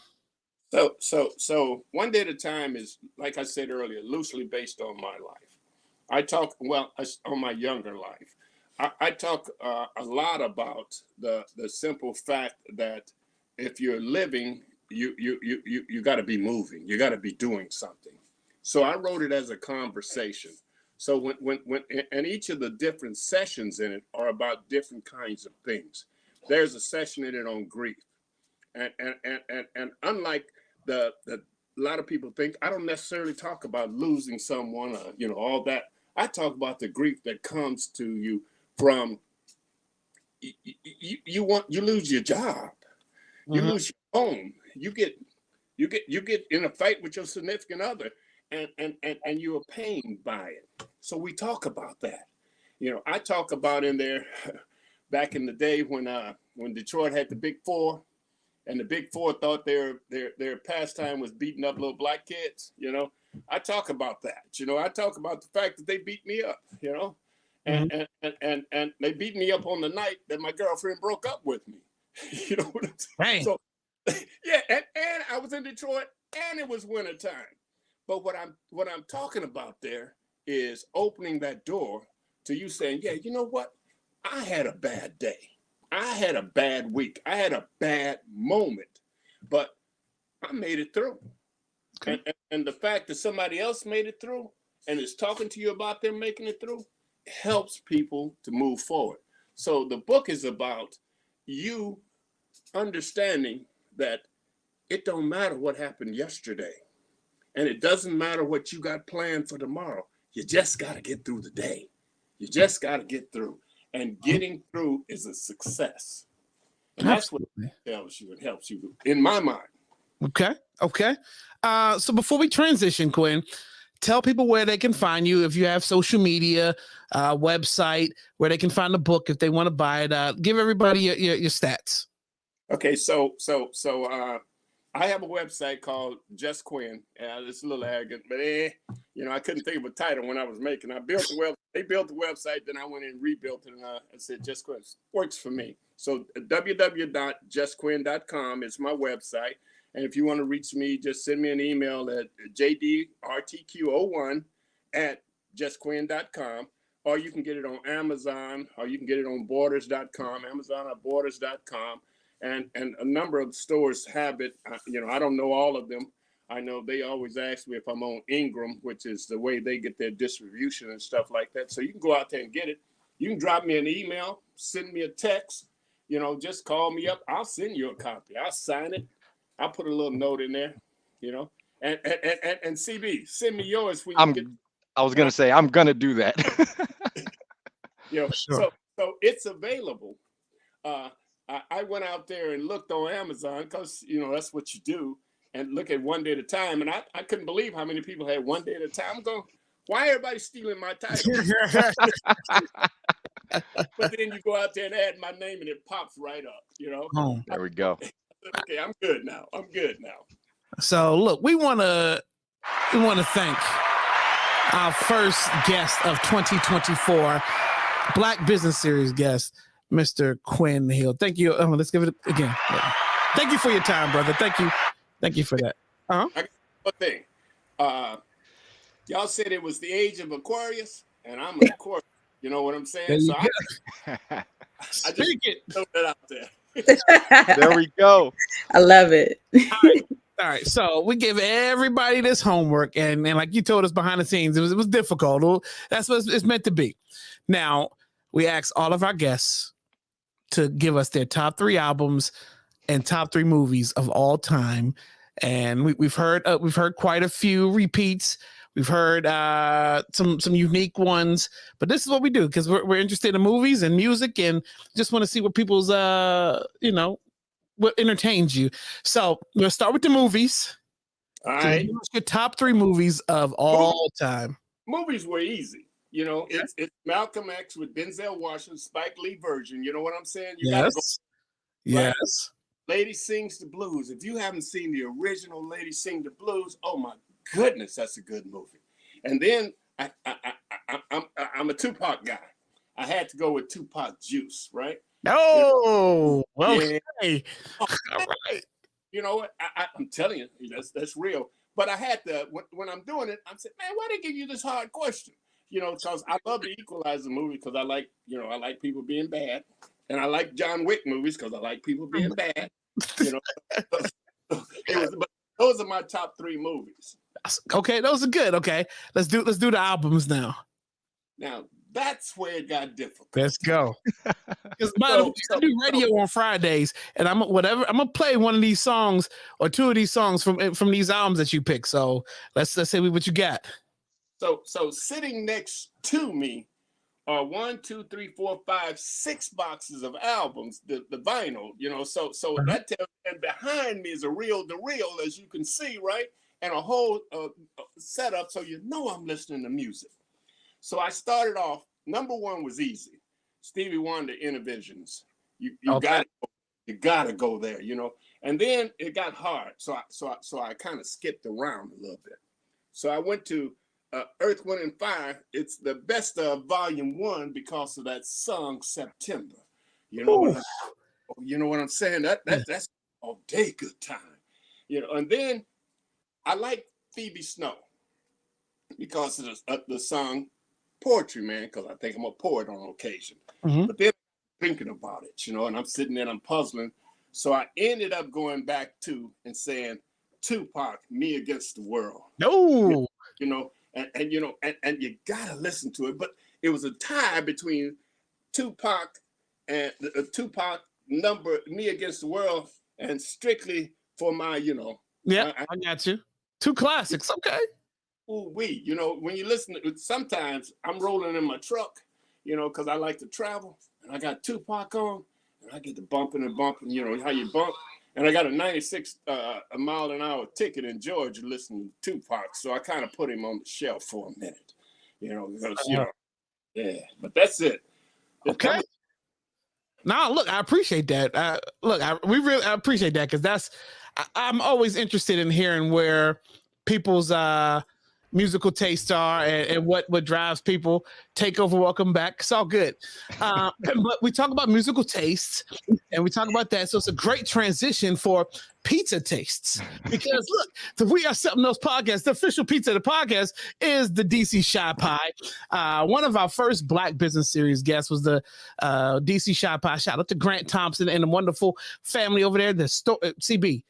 Speaker 3: So one day at a time is, like I said earlier, loosely based on my life. I talk, well, on my younger life. I talk a lot about the simple fact that if you're living, you got to be moving. You got to be doing something. So I wrote it as a conversation. So when and each of the different sessions in it are about different kinds of things. There's a session in it on grief, and unlike a lot of people think, I don't necessarily talk about losing someone, all that. I talk about the grief that comes to you from you lose your job, you lose your home, you get in a fight with your significant other, and you're pained by it. So we talk about that. I talk about in there back in the day when Detroit had the Big Four. And the Big Four thought their pastime was beating up little black kids. I talk about that. I talk about the fact that they beat me up. And they beat me up on the night that my girlfriend broke up with me. You know what I'm saying? So, yeah, and I was in Detroit, and it was wintertime. But what I'm talking about there is opening that door to you saying, yeah, you know what? I had a bad day. I had a bad week. I had a bad moment, but I made it through. Okay. And the fact that somebody else made it through and is talking to you about them making it through helps people to move forward. So the book is about you understanding that it don't matter what happened yesterday, and it doesn't matter what you got planned for tomorrow. You just got to get through the day. You just got to get through. And getting through is a success. And that's what it tells you and helps you, in my mind.
Speaker 2: Okay. So before we transition, Quinn, tell people where they can find you. If you have social media, website, where they can find the book if they want to buy it. Give everybody your stats.
Speaker 3: Okay, so I have a website called Just Quinn. It's a little arrogant, but I couldn't think of a title when I was making. They built the website, then I went in and rebuilt it, and I said Just Quinn works for me. So www.justquinn.com is my website, and if you want to reach me, just send me an email at jdrtq01@justquinn.com, or you can get it on Amazon, or you can get it on borders.com, Amazon or borders.com. And a number of stores have it. I don't know all of them. I know they always ask me if I'm on Ingram, which is the way they get their distribution and stuff like that. So you can go out there and get it. You can drop me an email, send me a text, just call me up. I'll send you a copy. I'll sign it. I'll put a little note in there, and CB, send me yours when you get.
Speaker 4: I was going to say, I'm going to do that.
Speaker 3: Sure. So it's available. I went out there and looked on Amazon because, that's what you do, and look at one day at a time. And I couldn't believe how many people had one day at a time. I'm going, why everybody stealing my title? But then you go out there and add my name and it pops right up,
Speaker 2: Oh,
Speaker 4: there we go.
Speaker 3: Okay, I'm good now.
Speaker 2: So look, we want to thank our first guest of 2024, Black Business Series guest, Mr. Quinn Hill. Thank you. Let's give it again. Thank you for your time, brother. Thank you for that.
Speaker 3: I got one thing. Y'all said it was the age of Aquarius, and I'm an Aquarius. You know what I'm saying? So I just throw that out there.
Speaker 4: There we go.
Speaker 5: I love it.
Speaker 2: All right. All right, so we give everybody this homework, and like you told us behind the scenes, it was difficult. That's what it's meant to be. Now we ask all of our guests to give us their top 3 albums and top 3 movies of all time, and we've heard quite a few repeats. We've heard some unique ones, but this is what we do because we're interested in movies and music, and just want to see what people's what entertains you. So we'll start with the movies.
Speaker 3: All right.
Speaker 2: Your top 3 movies of all time.
Speaker 3: Movies were easy. You know, it's Malcolm X with Denzel Washington, Spike Lee version. You know what I'm saying? You gotta go.
Speaker 2: Yes.
Speaker 3: Right? Lady Sings the Blues. If you haven't seen the original Lady Sing the Blues, oh my goodness, that's a good movie. And then I'm a Tupac guy. I had to go with Tupac Juice, right?
Speaker 2: Oh, well,
Speaker 3: yeah.
Speaker 2: Okay. All right.
Speaker 3: You know what? I'm telling you, that's real. But I had to, when I'm doing it, I'm saying, man, why they give you this hard question? You know, because I love the Equalizer movie because I like people being bad. And I like John Wick movies because I like people being bad. You know, those are my top 3 movies.
Speaker 2: Okay, those are good. Okay, let's do the albums now.
Speaker 3: Now that's where it got difficult.
Speaker 2: Let's go. Because I do radio on Fridays, and I'm gonna play one of these songs or 2 of these songs from these albums that you pick. So let's say what you got.
Speaker 3: So sitting next to me are 1, 2, 3, 4, 5, 6 boxes of albums, the vinyl. You know, so that tells, and behind me is a reel-to-reel, as you can see, right, and a whole setup, so you know I'm listening to music. So I started off. Number 1 was easy. Stevie Wonder, Intervisions. You gotta go there, you know. And then it got hard, so I kind of skipped around a little bit. So I went to Earth, Wind, and Fire. It's the best of Volume 1 because of that song September. You know what I'm saying? That's all day good time. You know, and then I like Phoebe Snow because of the song Poetry Man, because I think I'm a poet on occasion.
Speaker 2: Mm-hmm.
Speaker 3: But then I'm thinking about it, you know, and I'm sitting there and I'm puzzling. So I ended up going back to and saying Tupac, Me Against the World.
Speaker 2: No.
Speaker 3: You know, and you know, and you gotta listen to it. But it was a tie between Tupac and Tupac number Me Against the World and Strictly for My, you know.
Speaker 2: Yeah, I got you. 2 classics, okay.
Speaker 3: Ooh-wee. You know, when you listen to it, sometimes I'm rolling in my truck, you know, because I like to travel, and I got Tupac on, and I get to bumping, you know, how you bump. And I got a 96 a mile an hour ticket in Georgia listening to Tupac, so I kind of put him on the shelf for a minute, you know, because, you know, yeah, but that's it.
Speaker 2: Okay. Now, look, I appreciate that. I appreciate that because I'm always interested in hearing where people's musical tastes are and what drives people. Takeover, welcome back. It's all good. But we talk about musical tastes and we talk about that. So it's a great transition for pizza tastes because look, the We Are Something Else podcast, the official pizza of the podcast is the DC Shy Pie. One of our first Black Business Series guests was the DC Shy Pie. Shout out to Grant Thompson and the wonderful family over there. The store, CB.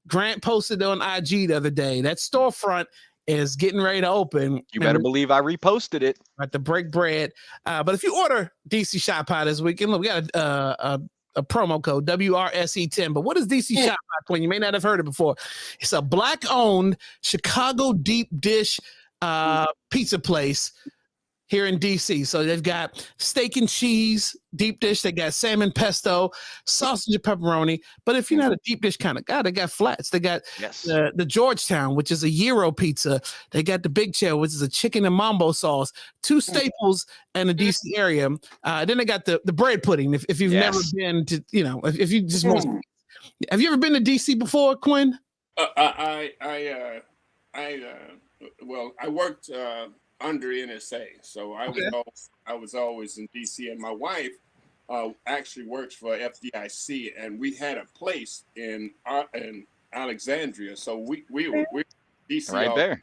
Speaker 2: Grant posted on IG the other day. That storefront is getting ready to open.
Speaker 4: You better believe I reposted it.
Speaker 2: At the break bread. But if you order DC Shy Pie this weekend, look, we got a promo code WRSE10. But what is DC Shy Pie, Quinn? You may not have heard it before. It's a Black-owned Chicago deep dish pizza place here in DC. So they've got steak and cheese deep dish. They got salmon pesto, sausage and pepperoni. But if you're not a deep dish kind of guy, they got flats. They got the Georgetown, which is a gyro pizza. They got the Big Chair, which is a chicken and mambo sauce. 2 staples in the DC area. Then they got the bread pudding. If you've never been to, you know, if you just want, have you ever been to DC before, Quinn?
Speaker 3: I worked under NSA, so I was always in DC, and my wife actually works for FDIC, and we had a place in Alexandria, so we were DC
Speaker 4: right there.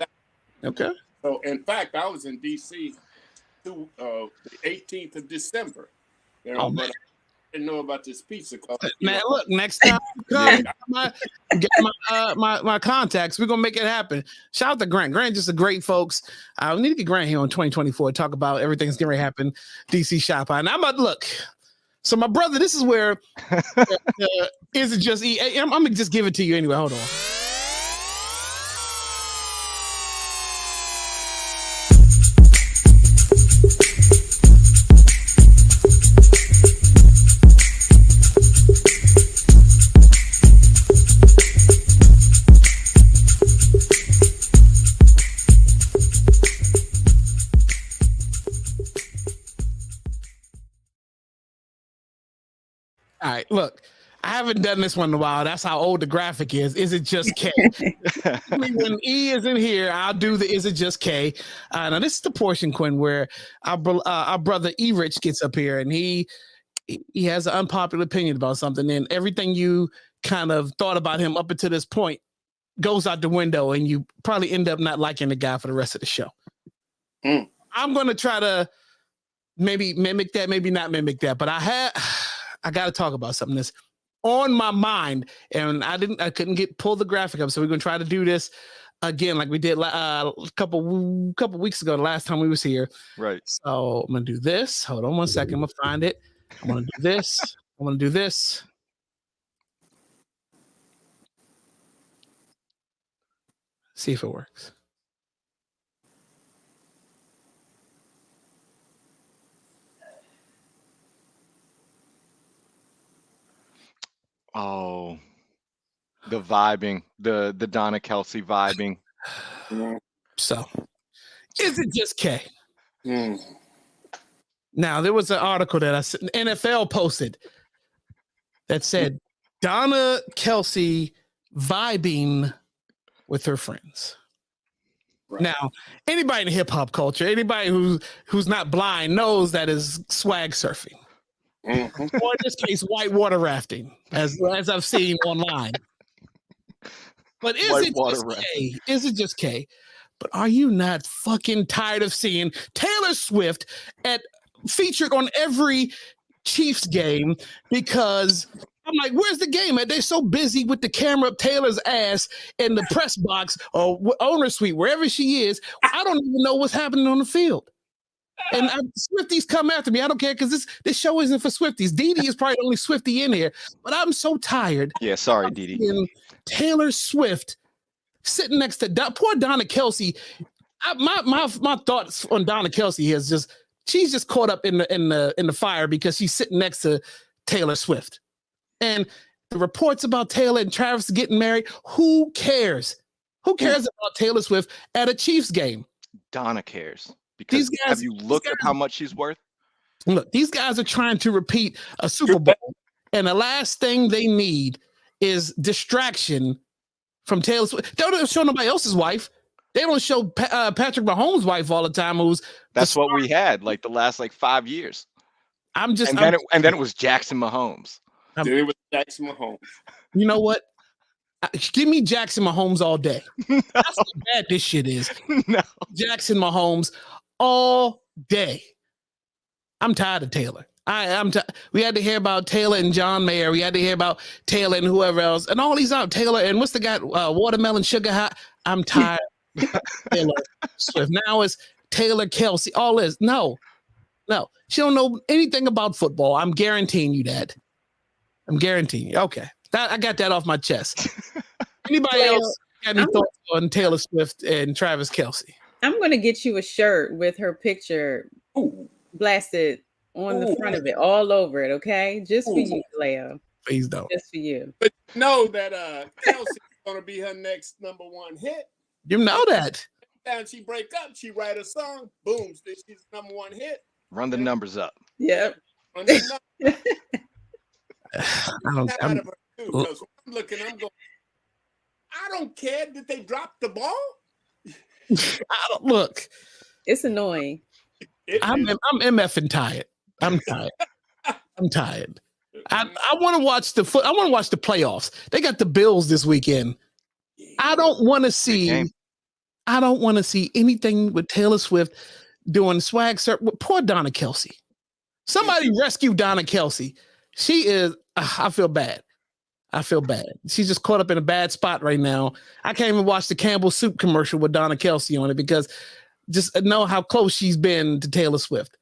Speaker 2: Okay.
Speaker 3: So, in fact, I was in DC through the 18th of December. You know, didn't know about this pizza call.
Speaker 2: Man, look, next time you come, get my contacts. We're gonna make it happen. Shout out to Grant. Grant just a great folks. We need to get Grant here on 2024. Talk about everything's going to happen. DC Shop. And I'm about to look. So my brother, this is where is it just? I'm gonna just give it to you anyway. Hold on. All right, look, I haven't done this one in a while. That's how old the graphic is. Is it just K? When E is in here, I'll do the is it just K. Now, this is the portion, Quinn, where our brother E Rich gets up here and he has an unpopular opinion about something. And everything you kind of thought about him up until this point goes out the window and you probably end up not liking the guy for the rest of the show. I'm going to try to maybe mimic that, maybe not mimic that. But I got to talk about something that's on my mind, and I couldn't pull the graphic up. So we're going to try to do this again, like we did a couple weeks ago, the last time we was here.
Speaker 4: Right.
Speaker 2: So I'm going to do this. Hold on one second. I'm going to find it. I'm going to do this. I'm going to do this. See if it works.
Speaker 4: Oh, the vibing, the Donna Kelsey vibing.
Speaker 2: So, is it just K? Now, there was an article that NFL posted that said Donna Kelsey vibing with her friends. Right. Now, anybody in hip hop culture, anybody who's not blind knows that is swag surfing. Or in this case, whitewater rafting, as I've seen online. But is it just K? But are you not fucking tired of seeing Taylor Swift featured on every Chiefs game? Because I'm like, where's the game at? They're so busy with the camera up Taylor's ass in the press box or owner suite, wherever she is. I don't even know what's happening on the field. And Swifties come after me. I don't care because this show isn't for Swifties. Dee Dee is probably the only Swiftie in here. But I'm so tired.
Speaker 4: Yeah, sorry, Dee Dee.
Speaker 2: Taylor Swift sitting next to poor Donna Kelsey. My thoughts on Donna Kelsey is just she's just caught up in the fire because she's sitting next to Taylor Swift. And the reports about Taylor and Travis getting married, who cares? Who cares about Taylor Swift at a Chiefs game?
Speaker 4: Donna cares. Because have you looked at how much she's worth?
Speaker 2: Look, these guys are trying to repeat a Super Bowl, and the last thing they need is distraction from Taylor Swift. They don't show nobody else's wife. They don't show Patrick Mahomes' wife all the time.
Speaker 4: That's what we had like the last 5 years. And then it was Jackson Mahomes.
Speaker 3: It was Jackson Mahomes.
Speaker 2: You know what? Give me Jackson Mahomes all day. That's how bad this shit is.
Speaker 4: No.
Speaker 2: Jackson Mahomes all day. I'm tired of Taylor. We had to hear about Taylor and John Mayer. We had to hear about Taylor and whoever else. And all these out. Taylor and what's the guy? Watermelon Sugar High. I'm tired of Taylor Swift. Now it's Taylor Kelsey. All this. No. She don't know anything about football. I'm guaranteeing you that. I'm guaranteeing you. Okay. I got that off my chest. Anybody else got any thoughts on Taylor Swift and Travis Kelsey?
Speaker 5: I'm going to get you a shirt with her picture blasted on the front of it, all over it, okay? Just for you, Leo.
Speaker 2: Please don't.
Speaker 5: Just for you.
Speaker 3: But know that Kelsey's going to be her next number one hit.
Speaker 2: You know that.
Speaker 3: And she break up, she write a song, boom, she's number one hit.
Speaker 4: Run the numbers up.
Speaker 5: Yep.
Speaker 3: Run the numbers.
Speaker 2: I'm
Speaker 3: looking, I'm going, I don't care. Did they drop the ball?
Speaker 2: Look.
Speaker 5: It's annoying.
Speaker 2: I'm MFing tired. I'm tired. I want to watch the playoffs. They got the Bills this weekend. I don't want to see anything with Taylor Swift doing swag surf. Poor Donna Kelsey. Somebody rescue Donna Kelsey. She is. I feel bad. She's just caught up in a bad spot right now. I can't even watch the Campbell Soup commercial with Donna Kelsey on it because just know how close she's been to Taylor Swift.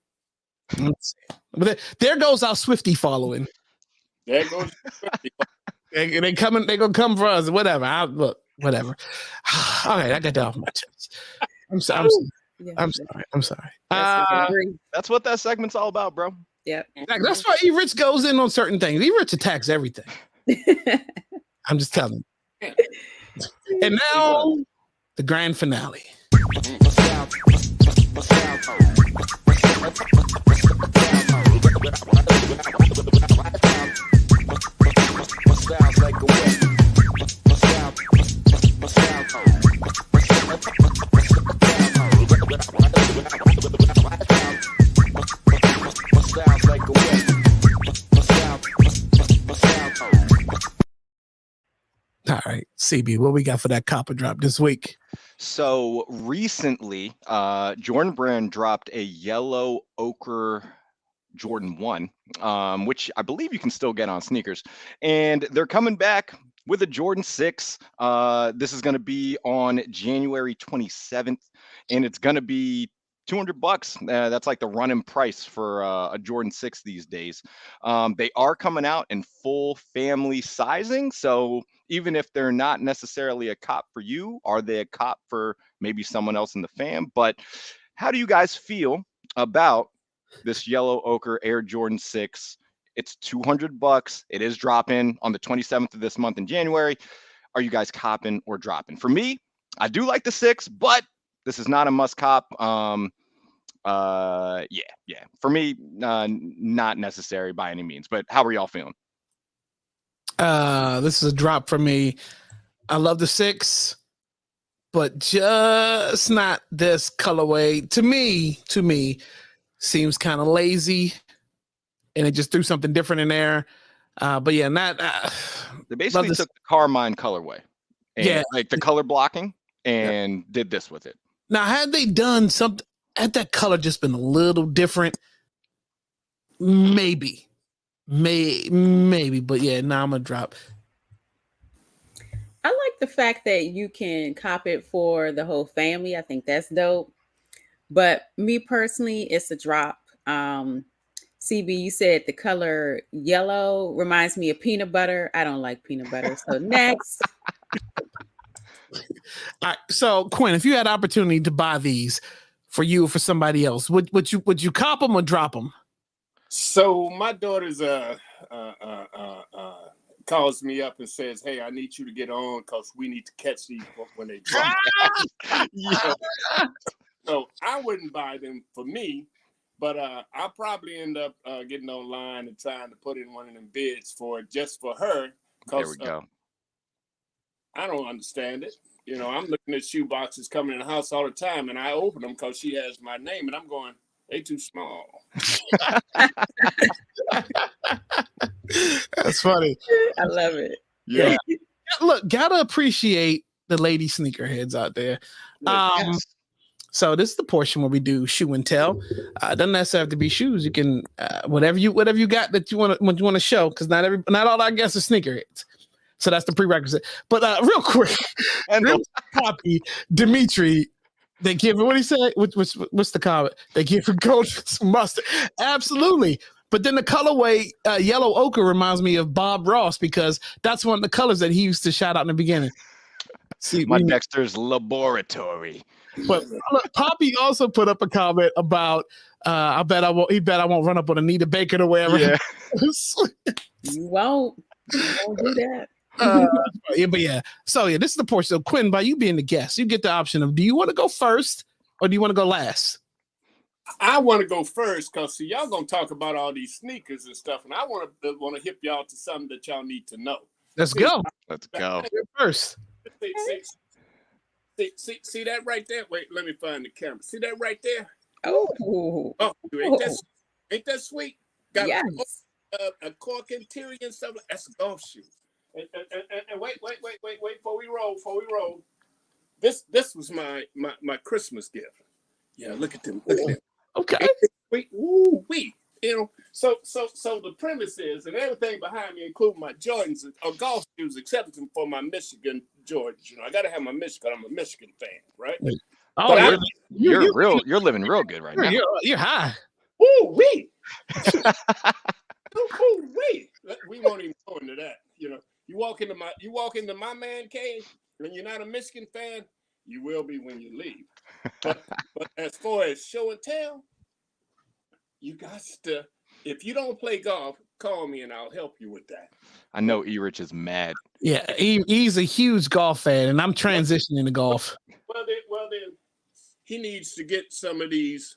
Speaker 2: But there goes our Swiftie following.
Speaker 3: There goes Swiftie.
Speaker 2: They coming. They gonna come for us. Whatever. Look. Whatever. All right, I got that off my chest. I'm sorry. I'm sorry.
Speaker 4: That's what that segment's all about, bro.
Speaker 5: Yep.
Speaker 2: That's why E. Rich goes in on certain things. E. Rich attacks everything. I'm just telling you. And now the grand finale. All right, CB, what we got for that copper drop this week?
Speaker 4: So recently, Jordan Brand dropped a yellow ochre Jordan 1, which I believe you can still get on sneakers. And they're coming back with a Jordan 6. This is going to be on January 27th, and it's going to be $200. That's like the running price for a Jordan 6 these days. They are coming out in full family sizing. So even if they're not necessarily a cop for you, are they a cop for maybe someone else in the fam? But how do you guys feel about this yellow ochre Air Jordan 6? It's $200. It is dropping on the 27th of this month in January. Are you guys copping or dropping? For me, I do like the 6, but this is not a must cop. Yeah. For me, not necessary by any means. But how are y'all feeling?
Speaker 2: This is a drop for me. I love the 6, but just not this colorway. To me, seems kind of lazy, and it just threw something different in there. But yeah, not.
Speaker 4: They basically took the Carmine colorway, and like the color blocking, and did this with it.
Speaker 2: Now, had they done something, had that color just been a little different, maybe, but yeah, now I'm gonna drop.
Speaker 5: I like the fact that you can cop it for the whole family. I think that's dope. But me personally, it's a drop. CB, you said the color yellow reminds me of peanut butter. I don't like peanut butter. So next.
Speaker 2: All right, so Quinn, if you had opportunity to buy these for you or for somebody else, would you cop them or drop them?
Speaker 3: So my daughter's calls me up and says, "Hey, I need you to get on because we need to catch these when they drop." Yeah. So I wouldn't buy them for me, but I'll probably end up getting online and trying to put in one of them bids for it just for her.
Speaker 4: There we go.
Speaker 3: I don't understand it. You know, I'm looking at shoe boxes coming in the house all the time, and I open them because she has my name, and I'm going, they too small.
Speaker 2: That's funny.
Speaker 5: I love it.
Speaker 2: Yeah. Look, gotta appreciate the lady sneakerheads out there. So this is the portion where we do shoe and tell. Doesn't necessarily have to be shoes. You can whatever you got that you want to show, because not all our guests are sneakerheads. So that's the prerequisite. But real quick, Poppy, Dimitri, they give what he said. What's the comment? They give him golden mustard. Absolutely. But then the colorway yellow ochre reminds me of Bob Ross, because that's one of the colors that he used to shout out in the beginning. See,
Speaker 4: my Dexter's Laboratory.
Speaker 2: But look, Poppy also put up a comment about I bet I won't run up on Anita Baker or wherever.
Speaker 5: You won't do that.
Speaker 2: But yeah. So yeah, this is the portion. So Quinn, by you being the guest, you get the option of, do you want to go first or do you want to go last?
Speaker 3: I want to go first because see, y'all gonna talk about all these sneakers and stuff, and I want to hip y'all to something that y'all need to know.
Speaker 2: Let's go.
Speaker 4: Let's go.
Speaker 2: You're first.
Speaker 3: See that right there? Wait, let me find the camera. See that right there?
Speaker 5: Oh,
Speaker 3: ain't that sweet? Got a cork interior and stuff. That's a golf shoe. And wait, before we roll. This was my Christmas gift. Yeah, look at them.
Speaker 2: Okay.
Speaker 3: Wait, ooh, wee. You know, the premise is, and everything behind me, including my Jordans, are golf shoes, except for my Michigan Jordans. You know, I got to have my Michigan. I'm a Michigan fan, right?
Speaker 2: Oh,
Speaker 3: But
Speaker 4: you're living real good right now.
Speaker 2: You're high.
Speaker 3: Ooh wee. Ooh wee. We won't even go into that. You know, you walk into my man cave, and you're not a Michigan fan. You will be when you leave. But as far as show and tell, you got to. If you don't play golf, call me and I'll help you with that.
Speaker 4: I know E-Rich is mad.
Speaker 2: Yeah, he's a huge golf fan, and I'm transitioning to golf.
Speaker 3: Well, then, he needs to get some of these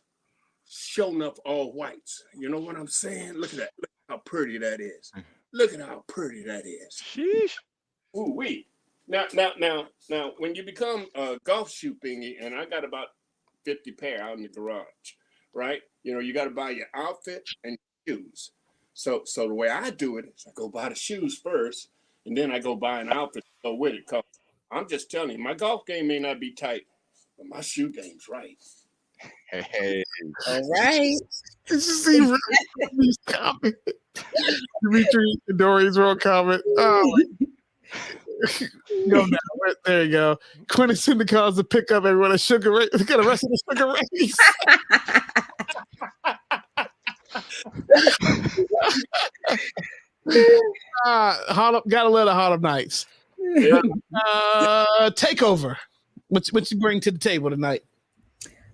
Speaker 3: shown up all whites. You know what I'm saying? Look at that. Look how pretty that is. Look at how pretty that is.
Speaker 4: Sheesh.
Speaker 3: Ooh wee. Now, when you become a golf shoe thingy, and I got about 50 pair out in the garage, right? You know, you got to buy your outfit and shoes. So the way I do it is I go buy the shoes first, and then I go buy an outfit to go with it. Cause I'm just telling you, my golf game may not be tight, but my shoe game's right.
Speaker 4: Hey.
Speaker 5: All right.
Speaker 2: Did you see these comments? Dimitri Dory's wrote comment. Oh, go down. There you go. Quinn is in the cars to pick up everyone at Sugar Ray. Look at the rest of the Sugar Rays. Got a lot of Harlem Nights. Takeover. What you bring to the table tonight?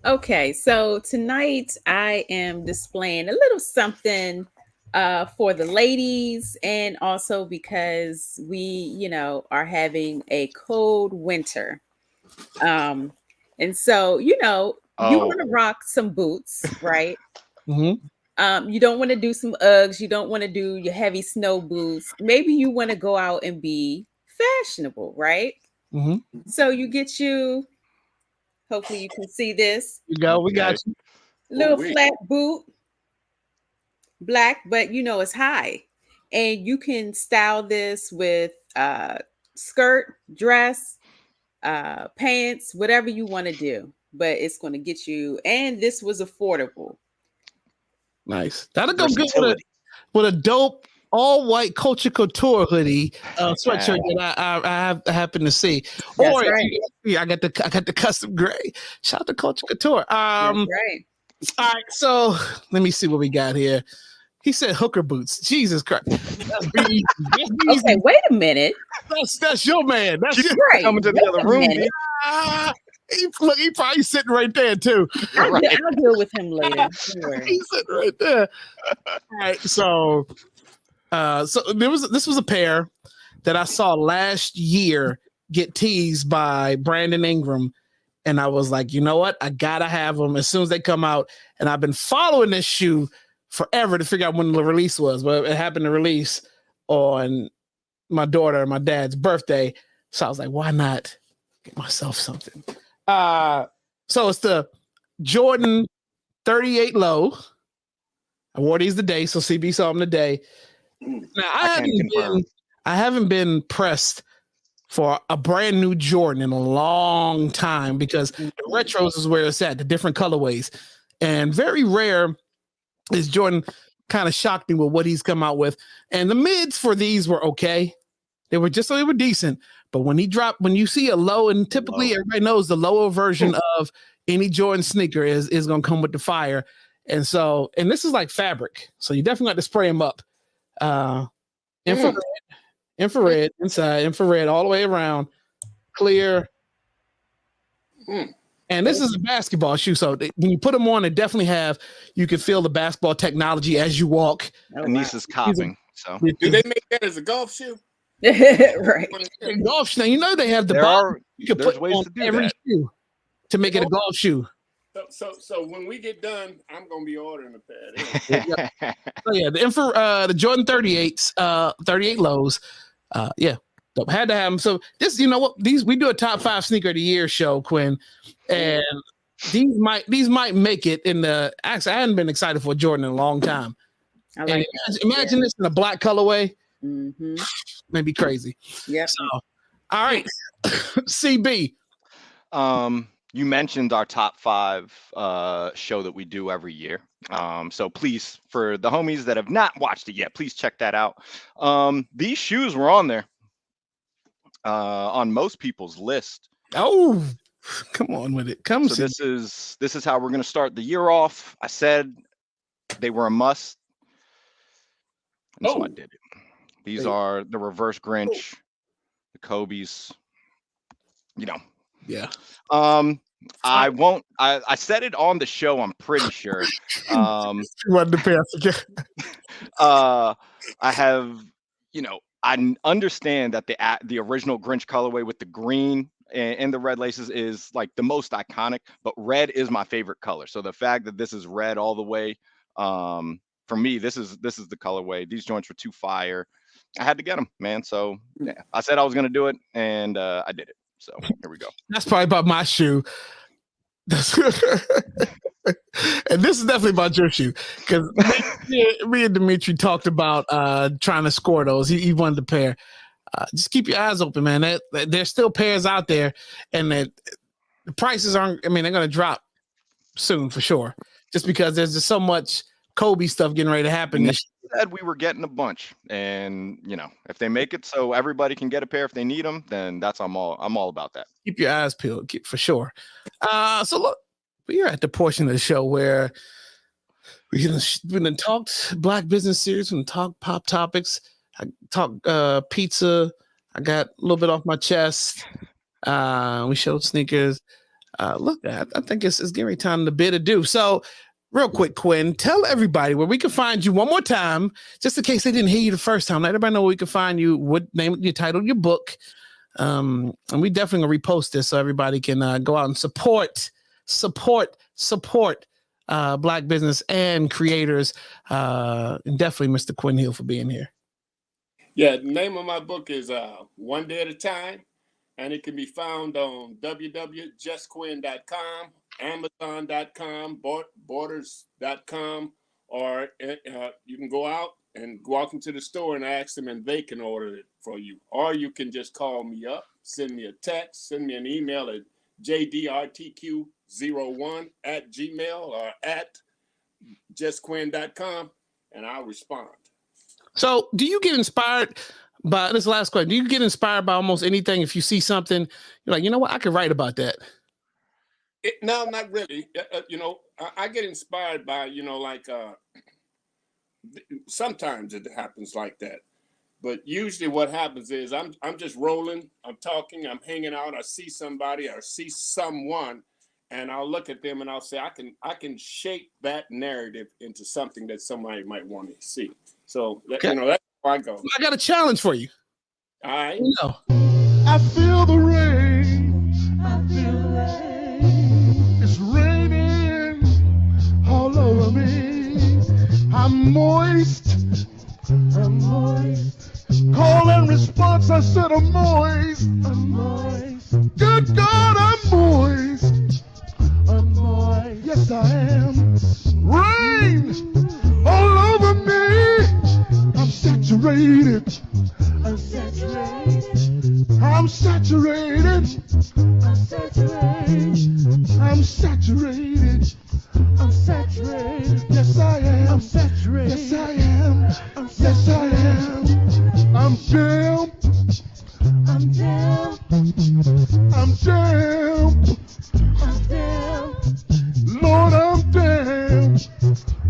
Speaker 5: Okay, so tonight I am displaying a little something for the ladies, and also because we, are having a cold winter. And so, you want to rock some boots, right?
Speaker 2: Mm-hmm.
Speaker 5: You don't want to do some Uggs. You don't want to do your heavy snow boots. Maybe you want to go out and be fashionable, right?
Speaker 2: Mm-hmm.
Speaker 5: So you get you, hopefully you can see this.
Speaker 2: You go, we got you.
Speaker 5: Little flat boot, black, but it's high. And you can style this with skirt, dress, pants, whatever you want to do. But it's going to get you, and this was affordable.
Speaker 2: Nice. That'll go good with a dope all-white Culture Couture hoodie, sweatshirt that I happen to see.
Speaker 5: That's
Speaker 2: or
Speaker 5: right.
Speaker 2: I got the custom gray. Shout out to Culture Couture.
Speaker 5: That's right.
Speaker 2: All right, so let me see what we got here. He said hooker boots. Jesus Christ. That's easy.
Speaker 5: Okay, wait a minute.
Speaker 2: That's your man. That's your
Speaker 5: right.
Speaker 4: Coming to the other room.
Speaker 2: He probably sitting right there too.
Speaker 5: I'll deal with him later.
Speaker 2: He's sitting right there. All right, so this was a pair that I saw last year get teased by Brandon Ingram, and I was like, you know what? I gotta have them as soon as they come out. And I've been following this shoe forever to figure out when the release was, but it happened to release on my daughter and my dad's birthday. So I was like, why not get myself something? So it's the Jordan 38 low. I wore these today, so CB saw them today. Now I haven't been pressed for a brand new Jordan in a long time because the retros is where it's at, the different colorways, and very rare is Jordan kind of shocked me with what he's come out with. And the mids for these were okay. They were decent. But when you see a low, and typically everybody knows the lower version of any Jordan sneaker is going to come with the fire. And this is like fabric. So you definitely got to spray them up. Infrared inside, infrared all the way around, clear. And this is a basketball shoe. So when you put them on, you can feel the basketball technology as you walk.
Speaker 4: Anissa's copying. So
Speaker 3: do they make that as a golf shoe?
Speaker 5: Right.
Speaker 2: Golf shoe. Now, they have the bottom. You can put ways to do every shoe to make it a golf shoe.
Speaker 3: So when we get done, I'm gonna be ordering a pair.
Speaker 2: So yeah, the Jordan 38s, 38 lows. Dope. Had to have them. So this, we do a top 5 sneaker of the year show, Quinn, and these might make it in the. Actually, I hadn't been excited for Jordan in a long time. Imagine this in a black colorway.
Speaker 5: Mm-hmm.
Speaker 2: Maybe crazy.
Speaker 5: Yeah.
Speaker 2: So, all right, CB.
Speaker 4: you mentioned our top 5 show that we do every year. So please, for the homies that have not watched it yet, please check that out. These shoes were on there on most people's list.
Speaker 2: Oh, come on with it. Come
Speaker 4: So
Speaker 2: see.
Speaker 4: this is how we're going to start the year off. I said they were a must, and so I did it. These are the reverse Grinch, the Kobe's. You know.
Speaker 2: Yeah.
Speaker 4: I won't. I said it on the show. I'm pretty sure.
Speaker 2: What the pass?
Speaker 4: I have. You know, I understand that the original Grinch colorway with the green and the red laces is like the most iconic, but red is my favorite color. So the fact that this is red all the way, for me, this is the colorway. These joints were too fire. I had to get them, man. So yeah, I said I was gonna do it, and I did it. So here we go.
Speaker 2: That's probably about my shoe. And this is definitely about your shoe, because me and Dimitri talked about trying to score those. He wanted a pair. Just keep your eyes open, man. There's still pairs out there, and the prices aren't. I mean, they're going to drop soon for sure, just because there's just so much Kobe stuff getting ready to happen.
Speaker 4: They said we were getting a bunch, and you know, if they make it so everybody can get a pair if they need them, then I'm all about that.
Speaker 2: Keep your eyes peeled, for sure. So look, we are at the portion of the show where we're gonna talk Black business series, we're gonna talk pop topics. I talk pizza. I got a little bit off my chest. We showed sneakers. Look, I think it's getting ready time to bid adieu. So, real quick, Quinn, tell everybody where we can find you one more time, just in case they didn't hear you the first time. Let everybody know where we can find you, what name, your title, your book. And we definitely gonna repost this so everybody can go out and support Black business and creators. And definitely Mr. Quinn Hill for being here.
Speaker 3: Yeah, the name of my book is One Day at a Time, and it can be found on www.justquinn.com, amazon.com, borders.com, or you can go out and walk into the store and ask them, and they can order it for you. Or you can just call me up, send me a text, send me an email at jdrtq01@gmail or at justquinn.com, and I'll respond.
Speaker 2: So do you get inspired by this last question? Do you get inspired by almost anything? If you see something, you're like, you know what, I could write about that.
Speaker 3: No, not really. I get inspired by, sometimes it happens like that. But usually what happens is I'm just rolling, I'm talking, I'm hanging out, I see somebody or see someone, and I'll look at them and I'll say, I can shape that narrative into something that somebody might want to see. So,
Speaker 2: okay.
Speaker 3: That's how I go.
Speaker 2: I got a challenge for you.
Speaker 3: All right.
Speaker 1: I feel the rain. I feel the rain. It's raining all over me. I'm moist. I'm moist. Call and response, I said I'm moist. I'm moist. Good God, I'm moist. I'm moist. Yes, I am. Rain all over me. I'm saturated. I'm saturated. I'm saturated. I'm saturated. I'm saturated. I'm saturated. Yes, I am. I'm saturated. Yes, I am. Yes, I am. I'm jammed. I'm jammed. I'm jammed. I'm jammed. Lord, I'm damned.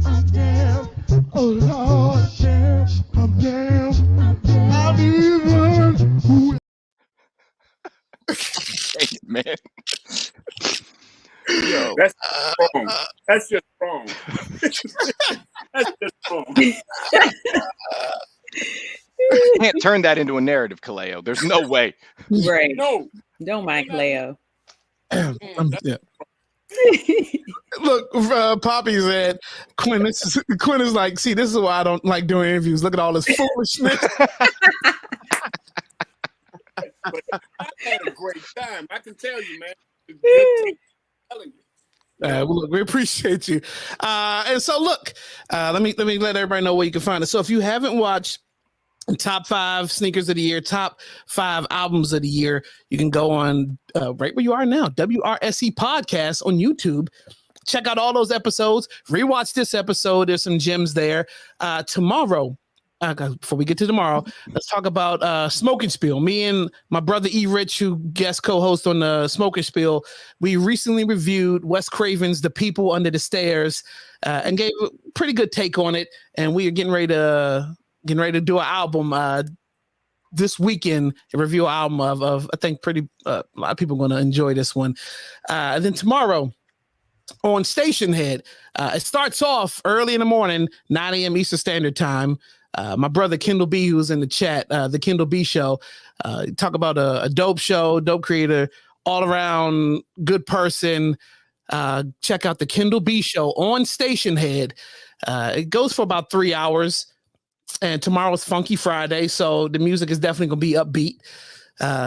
Speaker 1: I'm damned. Oh, Lord. I'm damned. I'm even.
Speaker 4: Dang it, man. Yo.
Speaker 3: That's wrong. That's just wrong. That's just wrong.
Speaker 4: You can't turn that into a narrative, Kaleo. There's no way.
Speaker 5: Right.
Speaker 3: No.
Speaker 5: Don't mind Cleo.
Speaker 2: Yeah. Look, Poppy said, Quinn is like, see, this is why I don't like doing interviews. Look at all this foolishness.
Speaker 3: But I had a great time. I can tell you, man. It's a good time. I'm telling you.
Speaker 2: Well, look, we appreciate you. And so, look, let me let everybody know where you can find it. So, if you haven't watched top 5 sneakers of the year, top 5 albums of the year. You can go on right where you are now, WRSE Podcast on YouTube. Check out all those episodes. Rewatch this episode. There's some gems there. Tomorrow, before we get to tomorrow, let's talk about Smoking Spiel. Me and my brother E. Rich, who guest co-host on the Smoking Spiel, we recently reviewed Wes Craven's The People Under the Stairs and gave a pretty good take on it. And we are getting ready to do an album this weekend, a review album of I think a lot of people are going to enjoy this one. And then tomorrow on Station Head, it starts off early in the morning, 9 a.m. Eastern Standard Time. My brother Kendall B, who's in the chat, the Kendall B Show, talk about a dope show, dope creator, all around good person. Check out the Kendall B Show on Station Head. It goes for about 3 hours. And tomorrow's Funky Friday, so the music is definitely going to be upbeat.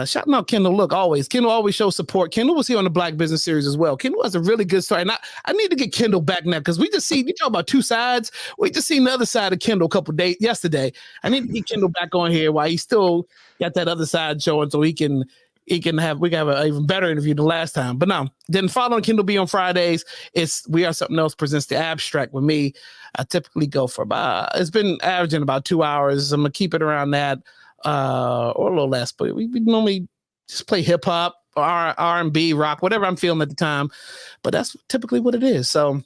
Speaker 2: Shouting out Kendall. Look, Kendall always shows support. Kendall was here on the Black Business Series as well. Kendall has a really good story. And I need to get Kendall back now because we talk about two sides. We just seen the other side of Kendall a couple days yesterday. I need to get Kendall back on here while he still got that other side showing so we can have an even better interview than last time. But no, then following Kendall B on Fridays, it's We Are Something Else presents The Abstract with me. I typically go for it's been averaging about 2 hours. I'm gonna keep it around that. Or a little less, but we normally just play hip hop, R&B, rock, whatever I'm feeling at the time. But that's typically what it is. So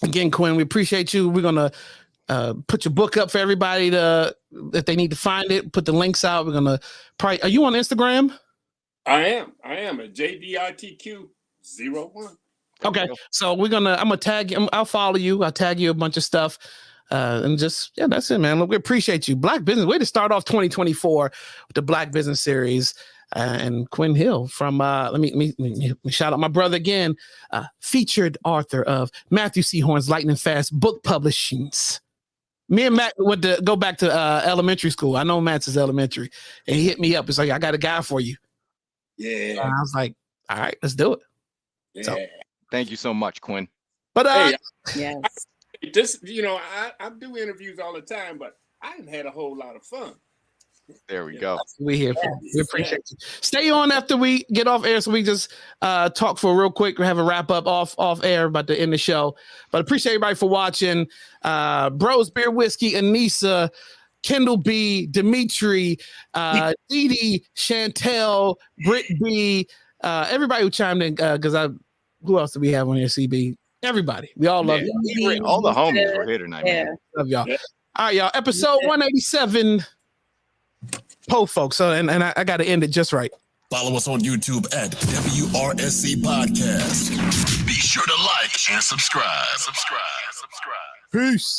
Speaker 2: again, Quinn, we appreciate you. We're gonna put your book up for everybody if they need to find it. Put the links out. We're gonna probably. Are you on Instagram?
Speaker 3: I am at JDITQ01.
Speaker 2: Okay, so I'm gonna tag you. I'll follow you. I'll tag you a bunch of stuff. And that's it, man. Look, we appreciate you. Black Business, way to start off 2024 with the Black Business Series. And Quinn Hill from let me shout out my brother again, featured author of Matthew C. Horne's Lightning Fast book publishings. Me and Matt went to go back to elementary school. I know Matt's is elementary, and he hit me up. It's like, I got a guy for you.
Speaker 3: Yeah,
Speaker 2: and I was like, all right, let's do it.
Speaker 3: Yeah.
Speaker 2: So,
Speaker 4: thank you so much, Quinn.
Speaker 2: But
Speaker 5: yes.
Speaker 3: This, I do interviews all the time, but I haven't had a whole lot of fun.
Speaker 4: There we go.
Speaker 2: We're here for you. We appreciate you. Stay on after we get off air, so we just talk for real quick. We have a wrap up off air about to end the show. But appreciate everybody for watching. Bros, Beer, Whiskey, Anissa, Kendall B, Dimitri, Dee, Chantel, Britt B, everybody who chimed in. Because who else do we have on here? CB. Everybody. We all love you.
Speaker 4: All the homies were here tonight, man.
Speaker 2: Love y'all. Yeah. All right, y'all. Episode 187. Folks. So, and I got to end it just right.
Speaker 6: Follow us on YouTube at WRSC Podcast. Be sure to like and subscribe. Peace.